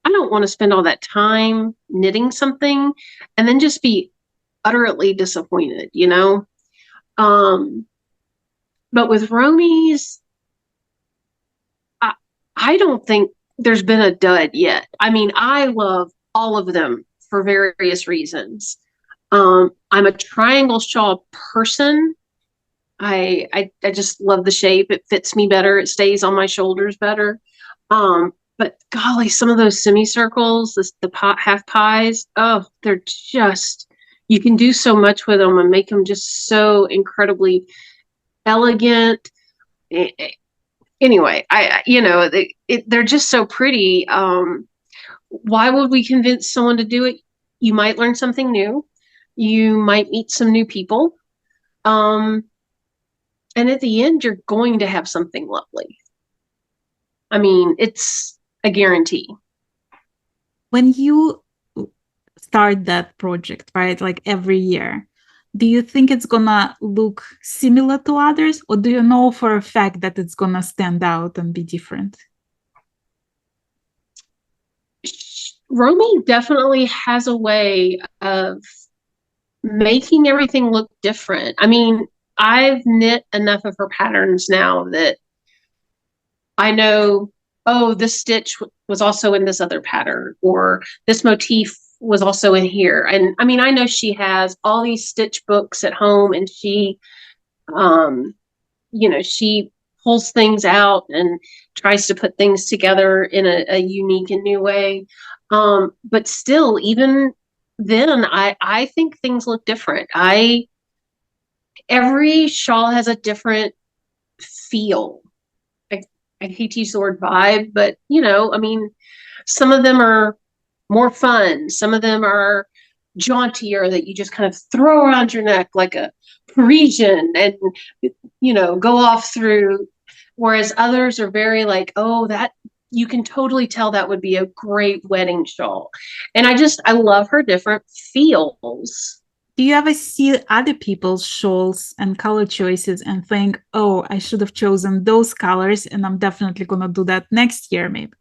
I don't want to spend all that time knitting something and then just be utterly disappointed, you know? But with Romi's, I don't think there's been a dud yet. I mean, I love all of them for various reasons. I'm a triangle shawl person. I just love the shape. It fits me better. It stays on my shoulders better. But golly, some of those semicircles, the half pies, oh, they're just, you can do so much with them and make them just so incredibly elegant. Anyway, they're just so pretty. Why would we convince someone to do it? You might learn something new. You might meet some new people. And at the end, you're going to have something lovely. I mean, it's a guarantee. When you start that project, right, like every year, do you think it's gonna look similar to others, or do you know for a fact that it's gonna stand out and be different? Romi definitely has a way of making everything look different. I mean, I've knit enough of her patterns now that I know, oh, this stitch was also in this other pattern, or this motif was also in here. And I mean, I know she has all these stitch books at home, and she, she pulls things out and tries to put things together in a unique and new way. But still, even then, I think things look different. Every shawl has a different feel. I hate to use the word vibe, but I mean, some of them are more fun. Some of them are jauntier that you just kind of throw around your neck like a Parisian and, go off through. Whereas others are very like, oh, that you can totally tell that would be a great wedding shawl. And I love her different feels. Do you ever see other people's shawls and color choices and think, oh, I should have chosen those colors and I'm definitely going to do that next year, maybe?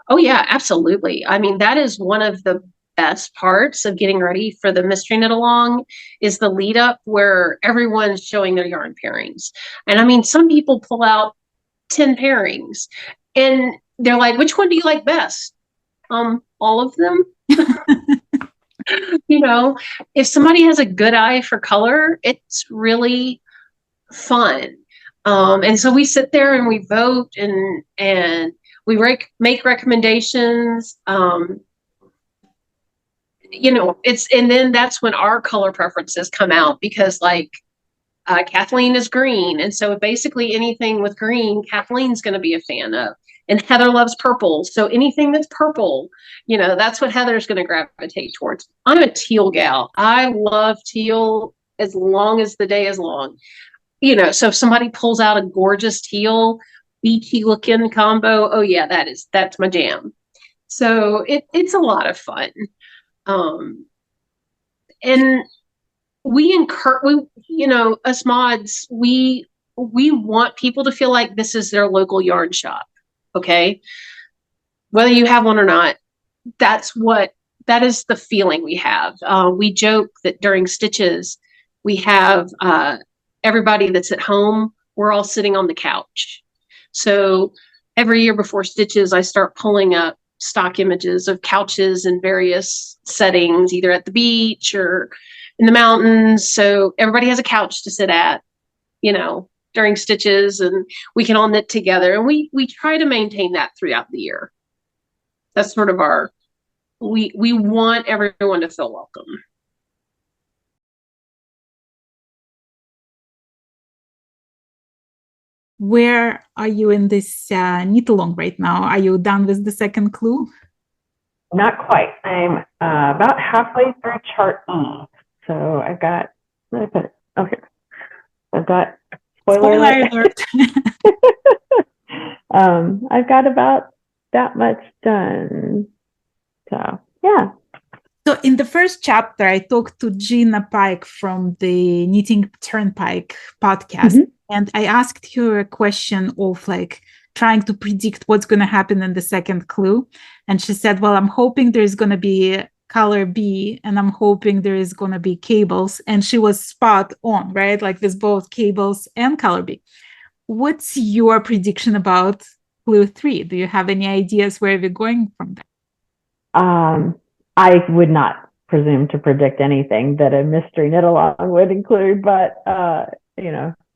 Oh, yeah, absolutely. I mean, that is one of the best parts of getting ready for the mystery knit along is the lead up where everyone's showing their yarn pairings. And I mean, some people pull out 10 pairings and they're like, which one do you like best? All of them. If somebody has a good eye for color, it's really fun. And so we sit there and we vote and we make recommendations. And then that's when our color preferences come out because Kathleen is green. And so basically anything with green, Kathleen's going to be a fan of. And Heather loves purple. So anything that's purple, that's what Heather's going to gravitate towards. I'm a teal gal. I love teal as long as the day is long. So if somebody pulls out a gorgeous teal, beachy looking combo, oh yeah, that's my jam. So it's a lot of fun. And us mods, we want people to feel like this is their local yarn shop. Okay. Whether you have one or not, that is the feeling we have. We joke that during stitches, we have everybody that's at home, we're all sitting on the couch. So every year before stitches, I start pulling up stock images of couches in various settings, either at the beach or in the mountains. So everybody has a couch to sit at, during stitches, and we can all knit together. And we try to maintain that throughout the year. That's sort of we want everyone to feel welcome. Where are you in this knit along right now? Are you done with the second clue? Not quite. I'm about halfway through chart E. So I've got, where did I put it? Okay. I've got spoiler alert. I've got about that much done. So yeah. So in the first chapter, I talked to Gina Pike from the Knitting Turnpike podcast, and I asked her a question of trying to predict what's going to happen in the second clue. And she said, well, I'm hoping there's going to be color B, and I'm hoping there is going to be cables. And she was spot on, right? There's both cables and color B. What's your prediction about clue 3? Do you have any ideas where we're going from that? I would not presume to predict anything that a mystery knit along would include, but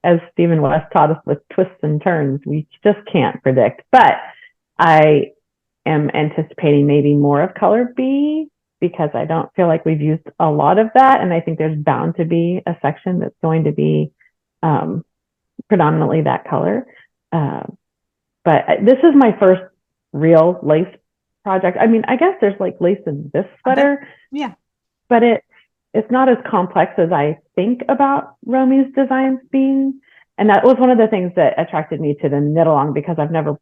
as Stephen West taught us with twists and turns, we just can't predict. But I am anticipating maybe more of color B because I don't feel like we've used a lot of that, and I think there's bound to be a section that's going to be predominantly that color. But this is my first real lace project. I mean, I guess there's lace in this sweater. Yeah. But it's not as complex as I think about Romi's designs being. And that was one of the things that attracted me to the knit along, because I've never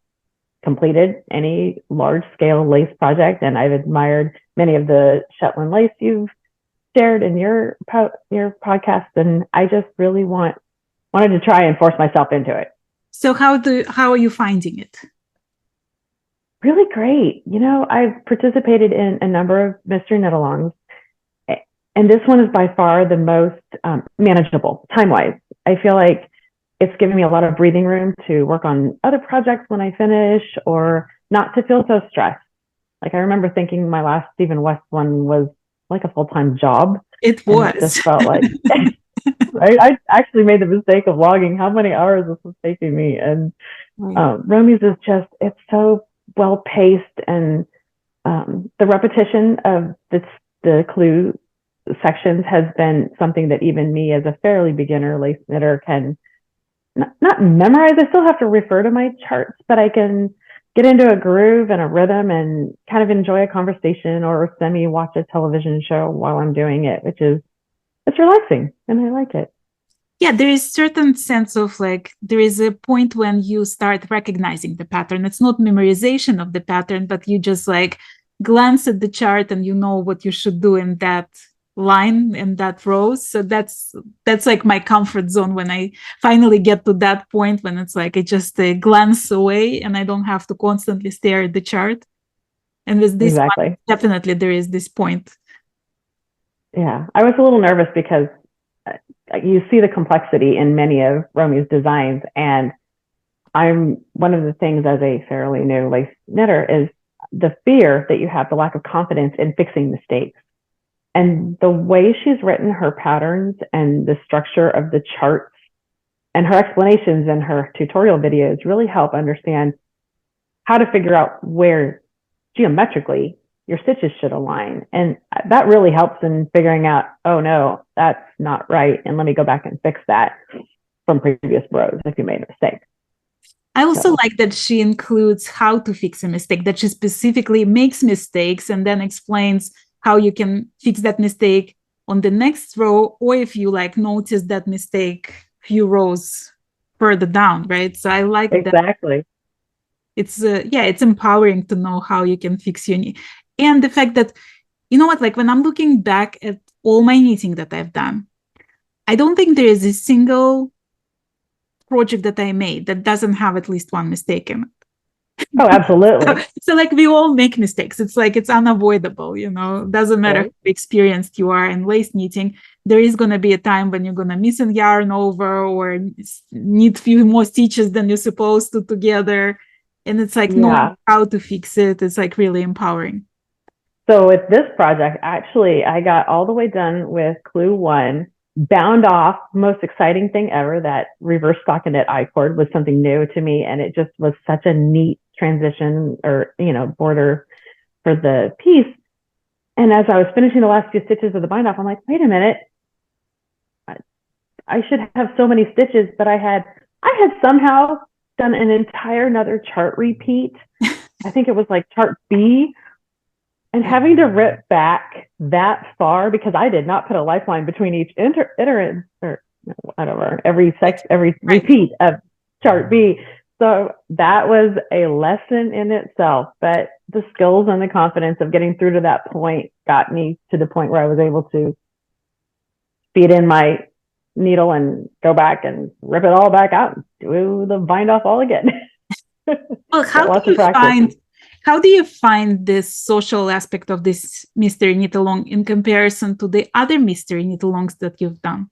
completed any large scale lace project. And I've admired many of the Shetland lace you've shared in your podcast. And I just really wanted to try and force myself into it. So how are you finding it? Really great. I've participated in a number of mystery knit-alongs, and this one is by far the most manageable time-wise. I feel like it's given me a lot of breathing room to work on other projects when I finish, or not to feel so stressed. Like I remember thinking my last Stephen West one was like a full-time job. It was. It just felt like, I actually made the mistake of logging how many hours this was taking me. And Romi's is just, it's so well paced, and the repetition of the clue sections has been something that even me as a fairly beginner lace knitter can not memorize. I still have to refer to my charts, but I can get into a groove and a rhythm and kind of enjoy a conversation or semi-watch a television show while I'm doing it, it's relaxing and I like it. Yeah, there is certain sense of like, there is a point when you start recognizing the pattern. It's not memorization of the pattern, but you just like glance at the chart and you know what you should do in that line and that row. So that's like my comfort zone when I finally get to that point, when it's like I just glance away and I don't have to constantly stare at the chart. And with this one, definitely there is this point. Yeah, I was a little nervous because you see the complexity in many of Romi's designs, and one of the things as a fairly new lace knitter is the fear that you have, the lack of confidence in fixing mistakes. And the way she's written her patterns and the structure of the charts and her explanations in her tutorial videos really help understand how to figure out where geometrically your stitches should align. And that really helps in figuring out, oh no, that's not right, and let me go back and fix that from previous rows if you made a mistake. I also like that she includes how to fix a mistake, that she specifically makes mistakes and then explains how you can fix that mistake on the next row, or if you like notice that mistake few rows further down, right? So I like that. Exactly. It's it's empowering to know how you can fix your knee. And the fact that, you know what, like when I'm looking back at all my knitting that I've done, I don't think there is a single project that I made that doesn't have at least one mistake in it. Oh, absolutely. So like we all make mistakes. It's like, it's unavoidable, you know, doesn't matter how experienced you are in lace knitting. There is going to be a time when you're going to miss a yarn over or need few more stitches than you're supposed to together. And it's like knowing how to fix it. It's like really empowering. So with this project, actually, I got all the way done with clue 1, bound off, most exciting thing ever. That reverse stockinette I-cord was something new to me, and it just was such a neat transition or, you know, border for the piece. And as I was finishing the last few stitches of the bind off, I'm like, wait a minute, I should have so many stitches, but I had somehow done an entire another chart repeat. I think it was like chart B. And having to rip back that far, because I did not put a lifeline between each iterant or whatever, every repeat of chart B. So that was a lesson in itself. But the skills and the confidence of getting through to that point got me to the point where I was able to feed in my needle and go back and rip it all back out and do the bind off all again. Well, how do you find this social aspect of this mystery knit along in comparison to the other mystery knit alongs that you've done?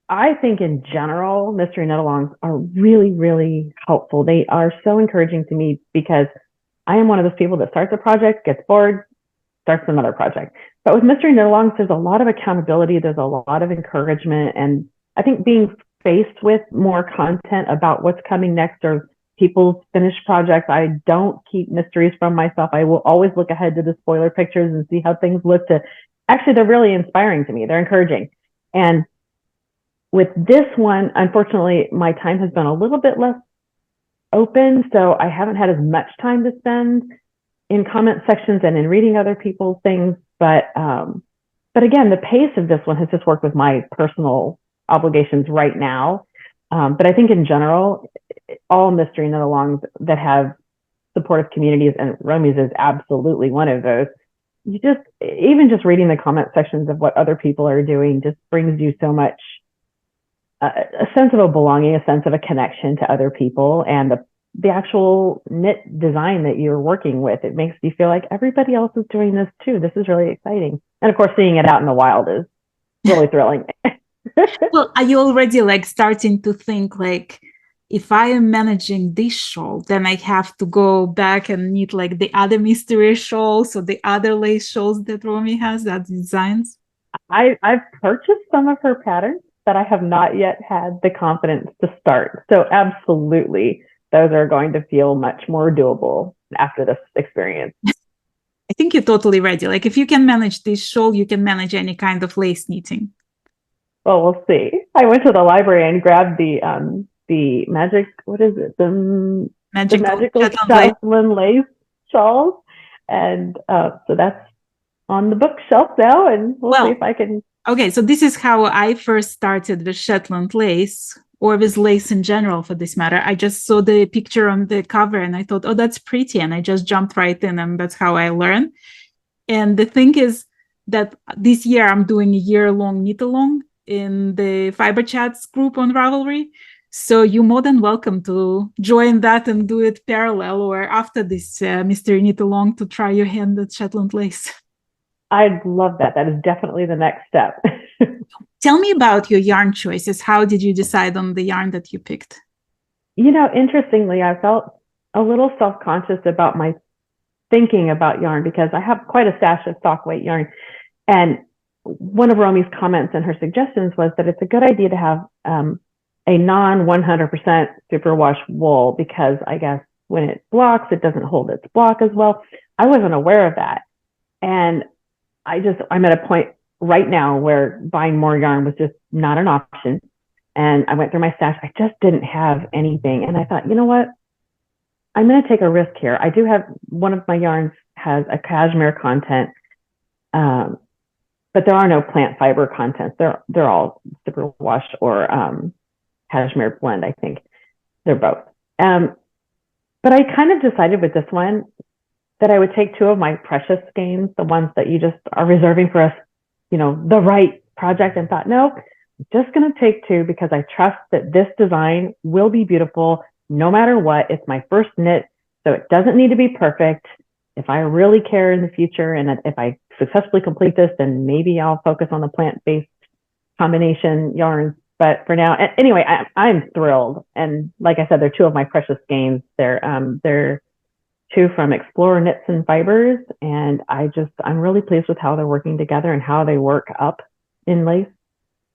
I think in general, mystery knit alongs are really, really helpful. They are so encouraging to me because I am one of those people that starts a project, gets bored, starts another project. But with mystery knit alongs, there's a lot of accountability. There's a lot of encouragement. And I think being faced with more content about what's coming next or people's finished projects, I don't keep mysteries from myself. I will always look ahead to the spoiler pictures and see how things look. Actually, they're really inspiring to me. They're encouraging. And with this one, unfortunately, my time has been a little bit less open, so I haven't had as much time to spend in comment sections and in reading other people's things. But again, the pace of this one has just worked with my personal obligations right now. But I think in general, all mystery knit alongs that have supportive communities, and Romi's is absolutely one of those. Even just reading the comment sections of what other people are doing just brings you so much, a sense of a belonging, a sense of a connection to other people, and the actual knit design that you're working with. It makes you feel like everybody else is doing this too. This is really exciting. And of course, seeing it out in the wild is really thrilling. Well, are you already like starting to think like, if I am managing this shawl, then I have to go back and knit like the other mystery shawls or the other lace shawls that Romi has, that designs? I've purchased some of her patterns, but I have not yet had the confidence to start. So absolutely, those are going to feel much more doable after this experience. I think you're totally ready. Like if you can manage this shawl, you can manage any kind of lace knitting. Well, we'll see. I went to the library and grabbed the magic, what is it? The magical Shetland lace shawls. And so that's on the bookshelf now, and we'll see if I can. Okay, so this is how I first started with Shetland lace, or with lace in general for this matter. I just saw the picture on the cover and I thought, oh, that's pretty. And I just jumped right in, and that's how I learned. And the thing is that this year I'm doing a year-long knit-along in the Fiberchats group on Ravelry. So you're more than welcome to join that and do it parallel or after this mystery knit-along to try your hand at Shetland lace. I'd love that. That is definitely the next step. Tell me about your yarn choices. How did you decide on the yarn that you picked? You know, interestingly, I felt a little self-conscious about my thinking about yarn because I have quite a stash of stock weight yarn. And one of Romi's comments and her suggestions was that it's a good idea to have a non 100% superwash wool, because I guess when it blocks, it doesn't hold its block as well. I wasn't aware of that. And I'm at a point right now where buying more yarn was just not an option. And I went through my stash. I just didn't have anything. And I thought, you know what? I'm going to take a risk here. I do have, one of my yarns has a cashmere content, but there are no plant fiber contents. They're all superwash or cashmere blend, I think. They're both. But I kind of decided with this one that I would take two of my precious skeins, the ones that you just are reserving for us, you know, the right project, and thought, no, I'm just going to take two because I trust that this design will be beautiful no matter what. It's my first knit, so it doesn't need to be perfect. If I really care in the future and if I successfully complete this, then maybe I'll focus on the plant-based combination yarns. But for now, anyway, I'm thrilled. And like I said, they're two of my precious skeins. They're two from Explorer Knits and Fibers, and I'm really pleased with how they're working together and how they work up in lace.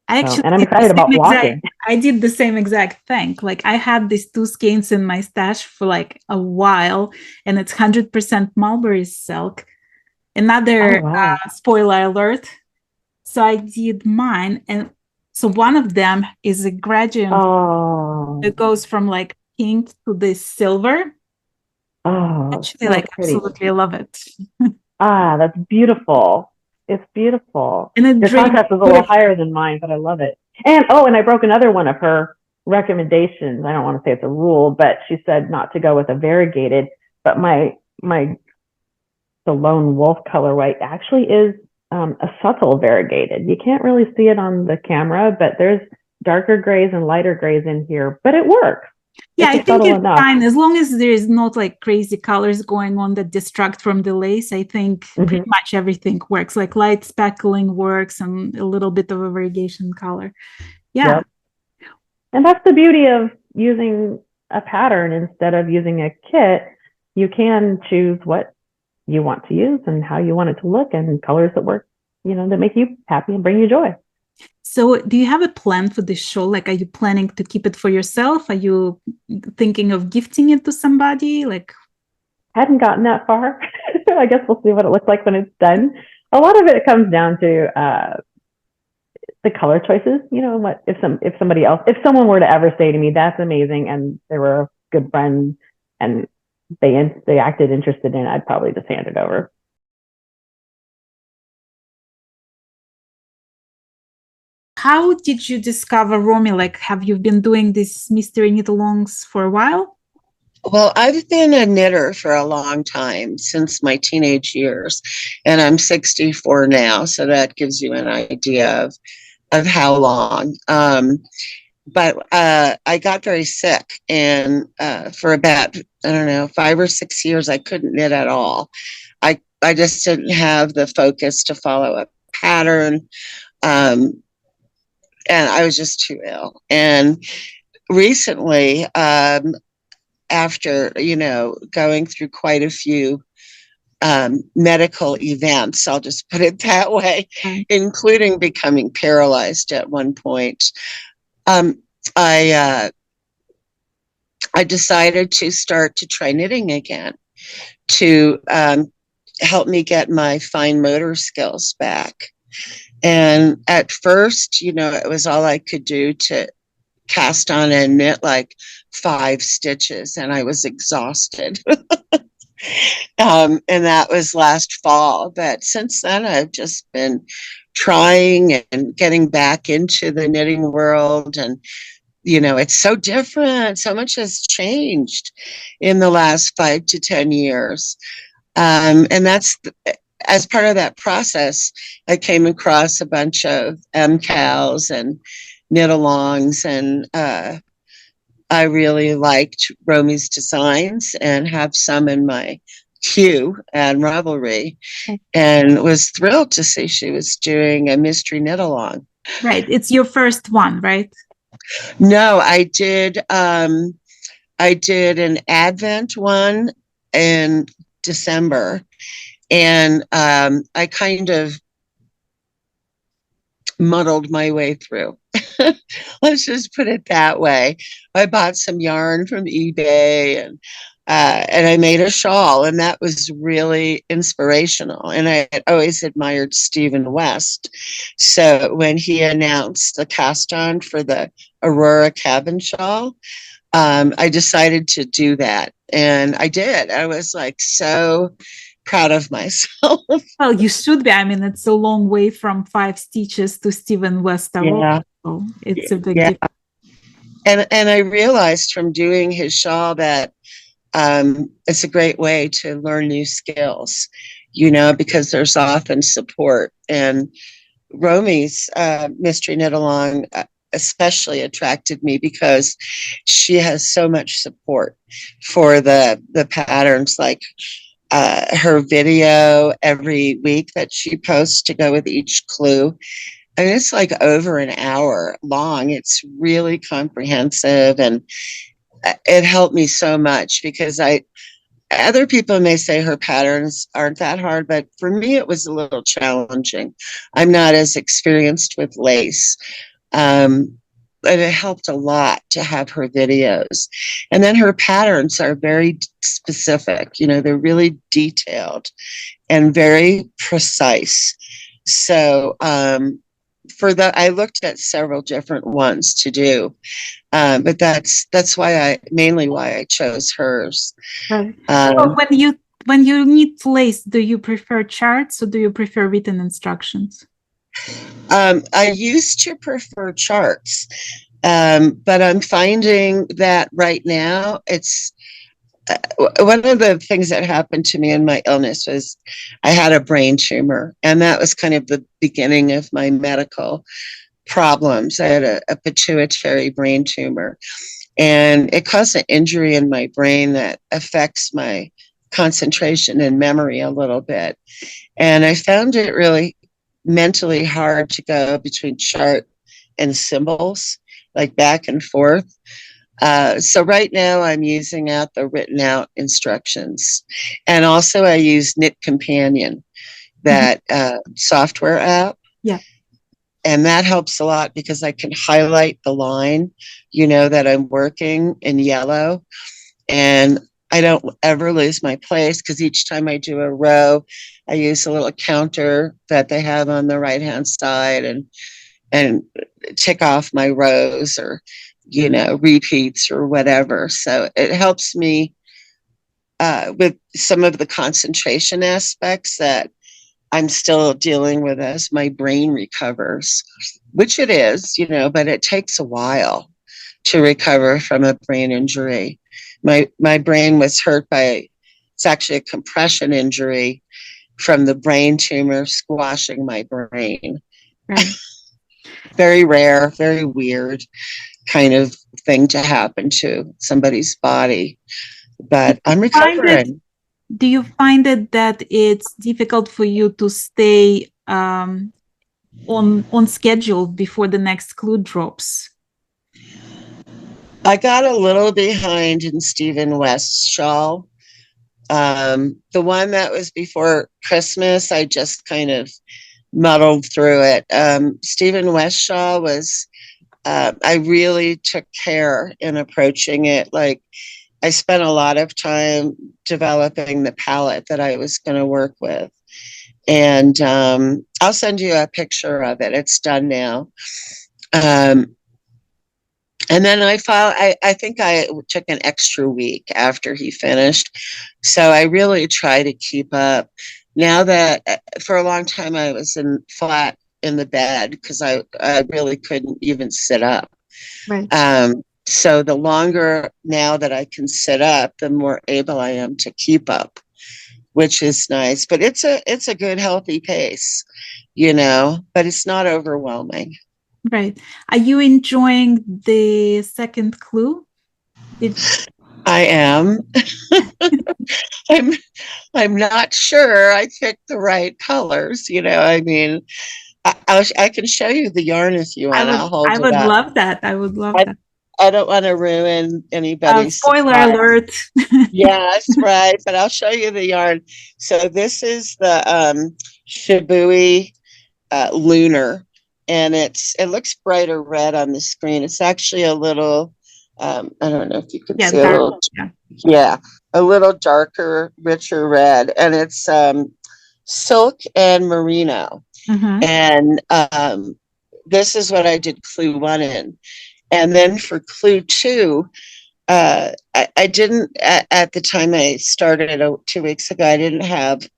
And I'm excited about blocking. I did the same exact thing. Like I had these two skeins in my stash for like a while, and it's 100% mulberry silk. Another spoiler alert. So I did mine, and so one of them is a gradient that goes from like pink to this silver. Oh, actually, so like pretty. Absolutely love it. That's beautiful. It's beautiful. And your contrast is a little higher than mine, but I love it. And I broke another one of her recommendations. I don't want to say it's a rule, but she said not to go with a variegated. But the lone wolf colorway actually is a subtle variegated. You can't really see it on the camera, but there's darker grays and lighter grays in here. But it works. Yeah, I think it's fine as long as there is not like crazy colors going on that distract from the lace. I think pretty much everything works. Like light speckling works and a little bit of a variegation color. Yeah. Yep. And that's the beauty of using a pattern instead of using a kit. You can choose what you want to use and how you want it to look, and colors that work, that make you happy and bring you joy. So do you have a plan for this show? Like, are you planning to keep it for yourself? Are you thinking of gifting it to somebody? Like, hadn't gotten that far. I guess we'll see what it looks like when it's done. A lot of it comes down to the color choices. What if someone were to ever say to me, "That's amazing," and they were a good friend and they acted interested in it, I'd probably just hand it over. How did you discover Romi? Like, have you been doing these mystery knit-alongs for a while? Well, I've been a knitter for a long time, since my teenage years, and I'm 64 now, so that gives you an idea of how long. But I got very sick, and for about, 5 or 6 years, I couldn't knit at all. I just didn't have the focus to follow a pattern. And I was just too ill. And recently, after, going through quite a few medical events, I'll just put it that way, including becoming paralyzed at one point, I decided to start to try knitting again to help me get my fine motor skills back. And at first, it was all I could do to cast on and knit like 5 stitches, and I was exhausted. And that was last fall. But since then, I've just been trying and getting back into the knitting world. And, it's so different. So much has changed in the last 5 to 10 years. And that's, as part of that process, I came across a bunch of MKALs and knit-alongs, and I really liked Romi's designs and have some in my queue at Ravelry, and was thrilled to see she was doing a mystery knit-along. Right. It's your first one, right? No, I did an Advent one in December, and I kind of muddled my way through. Let's just put it that way. I bought some yarn from eBay, and I made a shawl, and that was really inspirational. And I had always admired Stephen West. So when he announced the cast on for the Aurora cabin shawl, I decided to do that. And I did. I was like so proud of myself. Well, you should be. I mean, it's a long way from 5 stitches to Stephen West. Yeah. So it's a big difference. And I realized from doing his shawl that it's a great way to learn new skills, because there's often support. And Romi's mystery knit-along especially attracted me because she has so much support for the patterns, like her video every week that she posts to go with each clue. I mean, it's like over an hour long. It's really comprehensive, and it helped me so much because other people may say her patterns aren't that hard, but for me, it was a little challenging. I'm not as experienced with lace. But it helped a lot to have her videos. And then her patterns are very specific. They're really detailed and very precise. So I looked at several different ones to do. But that's mainly why I chose hers. Right. So when you knit lace, do you prefer charts or do you prefer written instructions? I used to prefer charts, but I'm finding that right now it's one of the things that happened to me in my illness was I had a brain tumor, and that was kind of the beginning of my medical problems. I had a pituitary brain tumor, and it caused an injury in my brain that affects my concentration and memory a little bit. And I found it really mentally hard to go between chart and symbols, like back and forth. So right now I'm using out the written out instructions. And also I use Knit Companion, that software app. Yeah. And that helps a lot because I can highlight the line, that I'm working in yellow. And I don't ever lose my place because each time I do a row, I use a little counter that they have on the right-hand side and tick off my rows or, repeats or whatever. So it helps me with some of the concentration aspects that I'm still dealing with as my brain recovers, which it is, but it takes a while to recover from a brain injury. My brain was hurt it's actually a compression injury from the brain tumor squashing my brain. Right. Very rare, very weird kind of thing to happen to somebody's body. But I'm recovering. Do you find it that it's difficult for you to stay on schedule before the next clue drops? I got a little behind in Stephen West's shawl. The one that was before Christmas, I just kind of muddled through it. Stephen West shawl was, I really took care in approaching it. Like, I spent a lot of time developing the palette that I was going to work with. And I'll send you a picture of it. It's done now. And then I think I took an extra week after he finished. So I really try to keep up. Now that for a long time I was flat in the bed because I really couldn't even sit up. Right. So the longer now that I can sit up, the more able I am to keep up, which is nice. But it's a good, healthy pace, but it's not overwhelming. Right. Are you enjoying the second clue? I am. I'm not sure I picked the right colors. I mean, I can show you the yarn if you want. I would love that. I would love that. I don't want to ruin anybody's spoiler surprise. alert. Yes, right. But I'll show you the yarn. So this is the Shibui Lunar, and it looks brighter red on the screen. It's actually a little, I don't know if you can see a little, a little darker, richer red, and it's silk and merino. Mm-hmm. And this is what I did clue 1 in. And then for clue 2, I didn't, at the time I started 2 weeks ago, I didn't have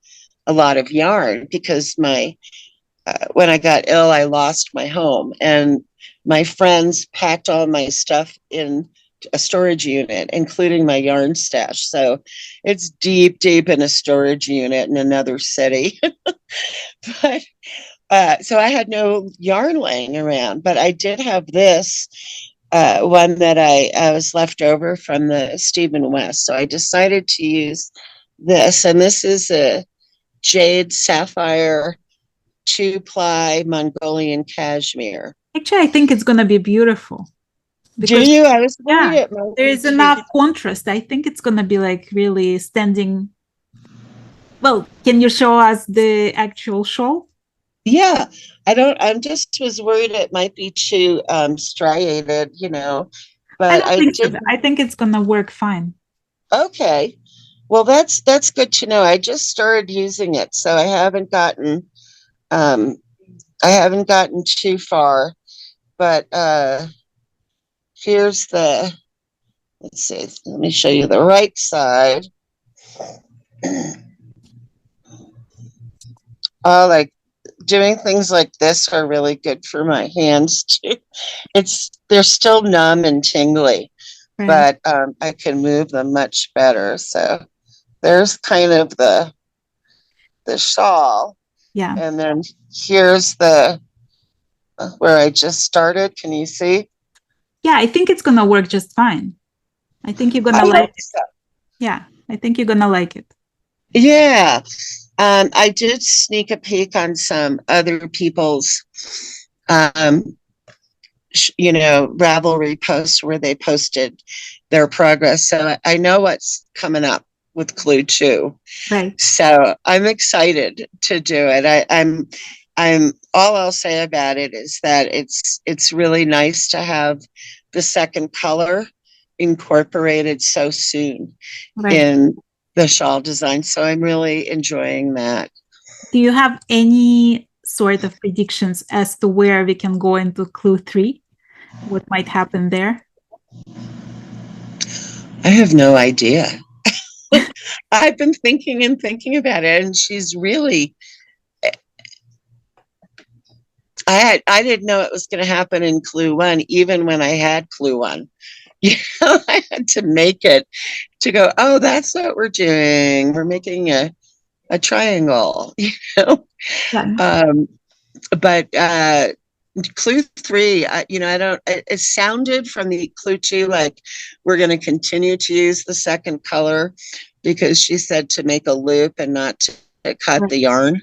a lot of yarn because when I got ill, I lost my home, and my friends packed all my stuff in a storage unit, including my yarn stash. So it's deep, deep in a storage unit in another city. But so I had no yarn laying around, but I did have this one that I was left over from the Stephen West. So I decided to use this, and this is a jade sapphire 2-ply Mongolian cashmere. Actually, I think it's going to be beautiful. Do you? I was worried it might there is enough contrast. I think it's going to be like really standing. Well, can you show us the actual shawl? Yeah, I'm just was worried it might be too striated, but I think it's going to work fine. Okay. Well, that's good to know. I just started using it, so I haven't gotten too far, but here's let's see, let me show you the right side. Like doing things like this are really good for my hands too. They're still numb and tingly, right, but I can move them much better. So there's kind of the shawl. Yeah. And then here's the where I just started. Can you see? Yeah, I think it's gonna work just fine. I think you're gonna like it. So. Yeah, I think you're gonna like it. Yeah. I did sneak a peek on some other people's Ravelry posts where they posted their progress. So I know what's coming up with clue 2. Right. So I'm excited to do it. I'm all I'll say about it is that it's really nice to have the second color incorporated so soon in the shawl design. So I'm really enjoying that. Do you have any sort of predictions as to where we can go into clue 3? What might happen there? I have no idea. I've been thinking about it, and she's really, I didn't know it was going to happen in clue 1, even when I had clue 1. I had to make it to go, oh, that's what we're doing. We're making a triangle, Yeah. But clue 3, it sounded from the clue 2 like we're going to continue to use the second color because she said to make a loop and not to cut the yarn.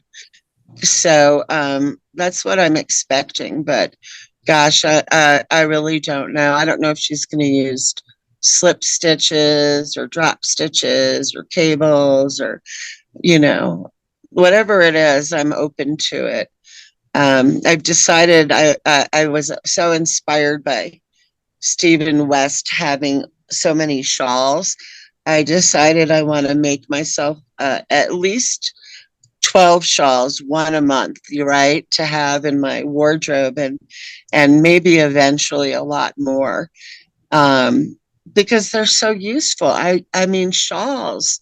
So That's what I'm expecting. But gosh, I really don't know. I don't know if she's going to use slip stitches or drop stitches or cables or, whatever it is, I'm open to it. I've decided I was so inspired by Stephen West having so many shawls. I decided I want to make myself at least 12 shawls, one a month, right, to have in my wardrobe, and maybe eventually a lot more, because they're so useful. I mean, shawls,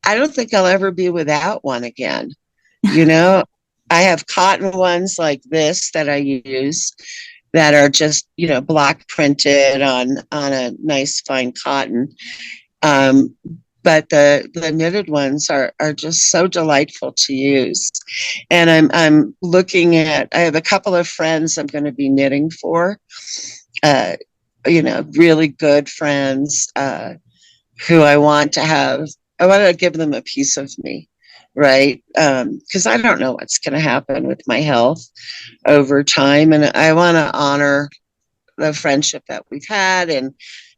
I don't think I'll ever be without one again. I have cotton ones like this that I use that are just, block printed on a nice fine cotton. But the knitted ones are just so delightful to use. And I'm looking at, I have a couple of friends I'm going to be knitting for, really good friends who I want to give them a piece of me, right? Because I don't know what's going to happen with my health over time. And I want to honor the friendship that we've had. And,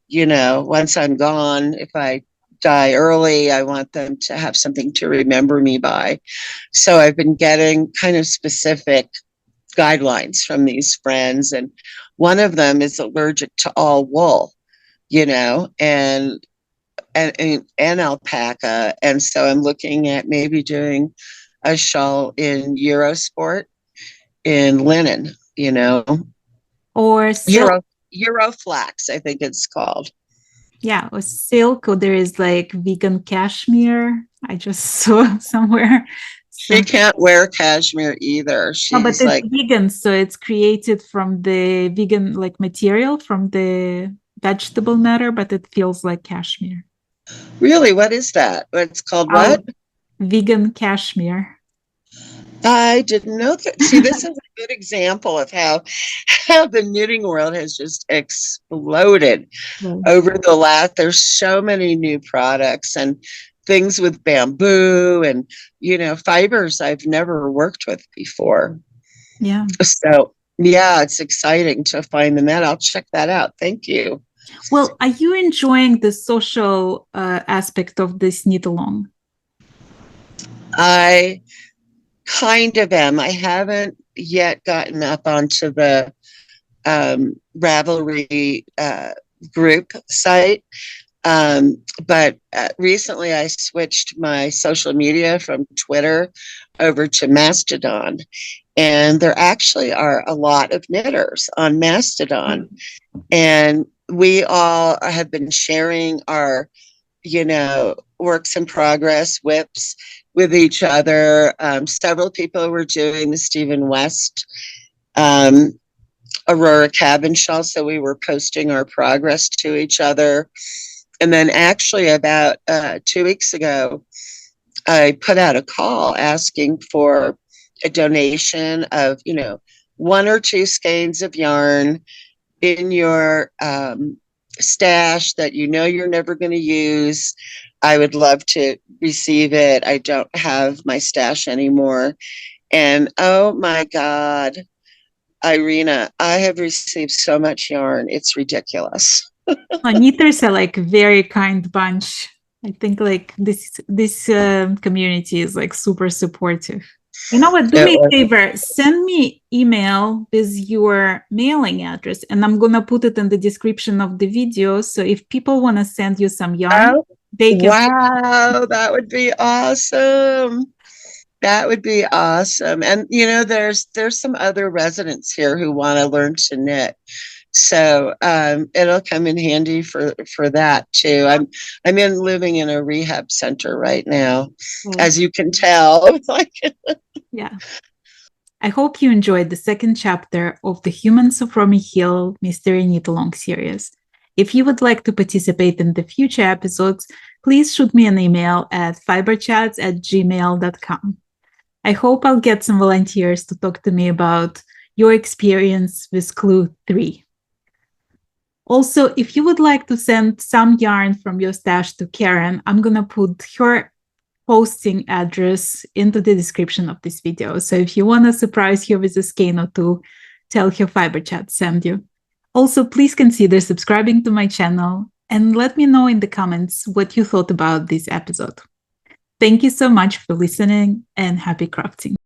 once I'm gone, if I die early, I want them to have something to remember me by. So I've been getting kind of specific guidelines from these friends. And one of them is allergic to all wool, and alpaca. And so I'm looking at maybe doing a shawl in Eurosport in linen, Or silk. Euroflax, I think it's called. Yeah, or silk, or there is like vegan cashmere. I just saw somewhere. She can't wear cashmere either. But it's vegan, so it's created from the vegan material, from the vegetable matter, but it feels like cashmere. Really? What is that? It's called what? Vegan cashmere. I didn't know that. See, this is a good example of how the knitting world has just exploded over the last. There's so many new products and things with bamboo and, fibers I've never worked with before. Yeah. So, yeah, it's exciting to find the net. I'll check that out. Thank you. Well, are you enjoying the social aspect of this knit along? I kind of am. I haven't yet gotten up onto the Ravelry group site. But recently I switched my social media from Twitter over to Mastodon. And there actually are a lot of knitters on Mastodon. And we all have been sharing our, works in progress, whips with each other. Several people were doing the Stephen West Aurora cabin shawl, so we were posting our progress to each other. And then actually about 2 weeks ago, I put out a call asking for a donation of, 1 or 2 skeins of yarn in your stash that you're never going to use. I would love to receive it. I don't have my stash anymore. And oh my God, Irina, I have received so much yarn. It's ridiculous. Knitters are a very kind bunch. I think this community is super supportive. You know what? Do me a favor. Send me email with your mailing address, and I'm gonna put it in the description of the video. So if people want to send you some yarn, they can. Wow, that would be awesome. That would be awesome. And there's some other residents here who want to learn to knit. So it'll come in handy for that too. I'm living in a rehab center right now, as you can tell. Yeah. I hope you enjoyed the second chapter of the Humans of Romi Hill Mystery Knit Along series. If you would like to participate in the future episodes, please shoot me an email at fiberchats@gmail.com. I hope I'll get some volunteers to talk to me about your experience with Clue 3. Also, if you would like to send some yarn from your stash to Karen, I'm going to put her posting address into the description of this video. So if you want to surprise her with a skein or two, tell her Fiberchats send you. Also, please consider subscribing to my channel and let me know in the comments what you thought about this episode. Thank you so much for listening and happy crafting.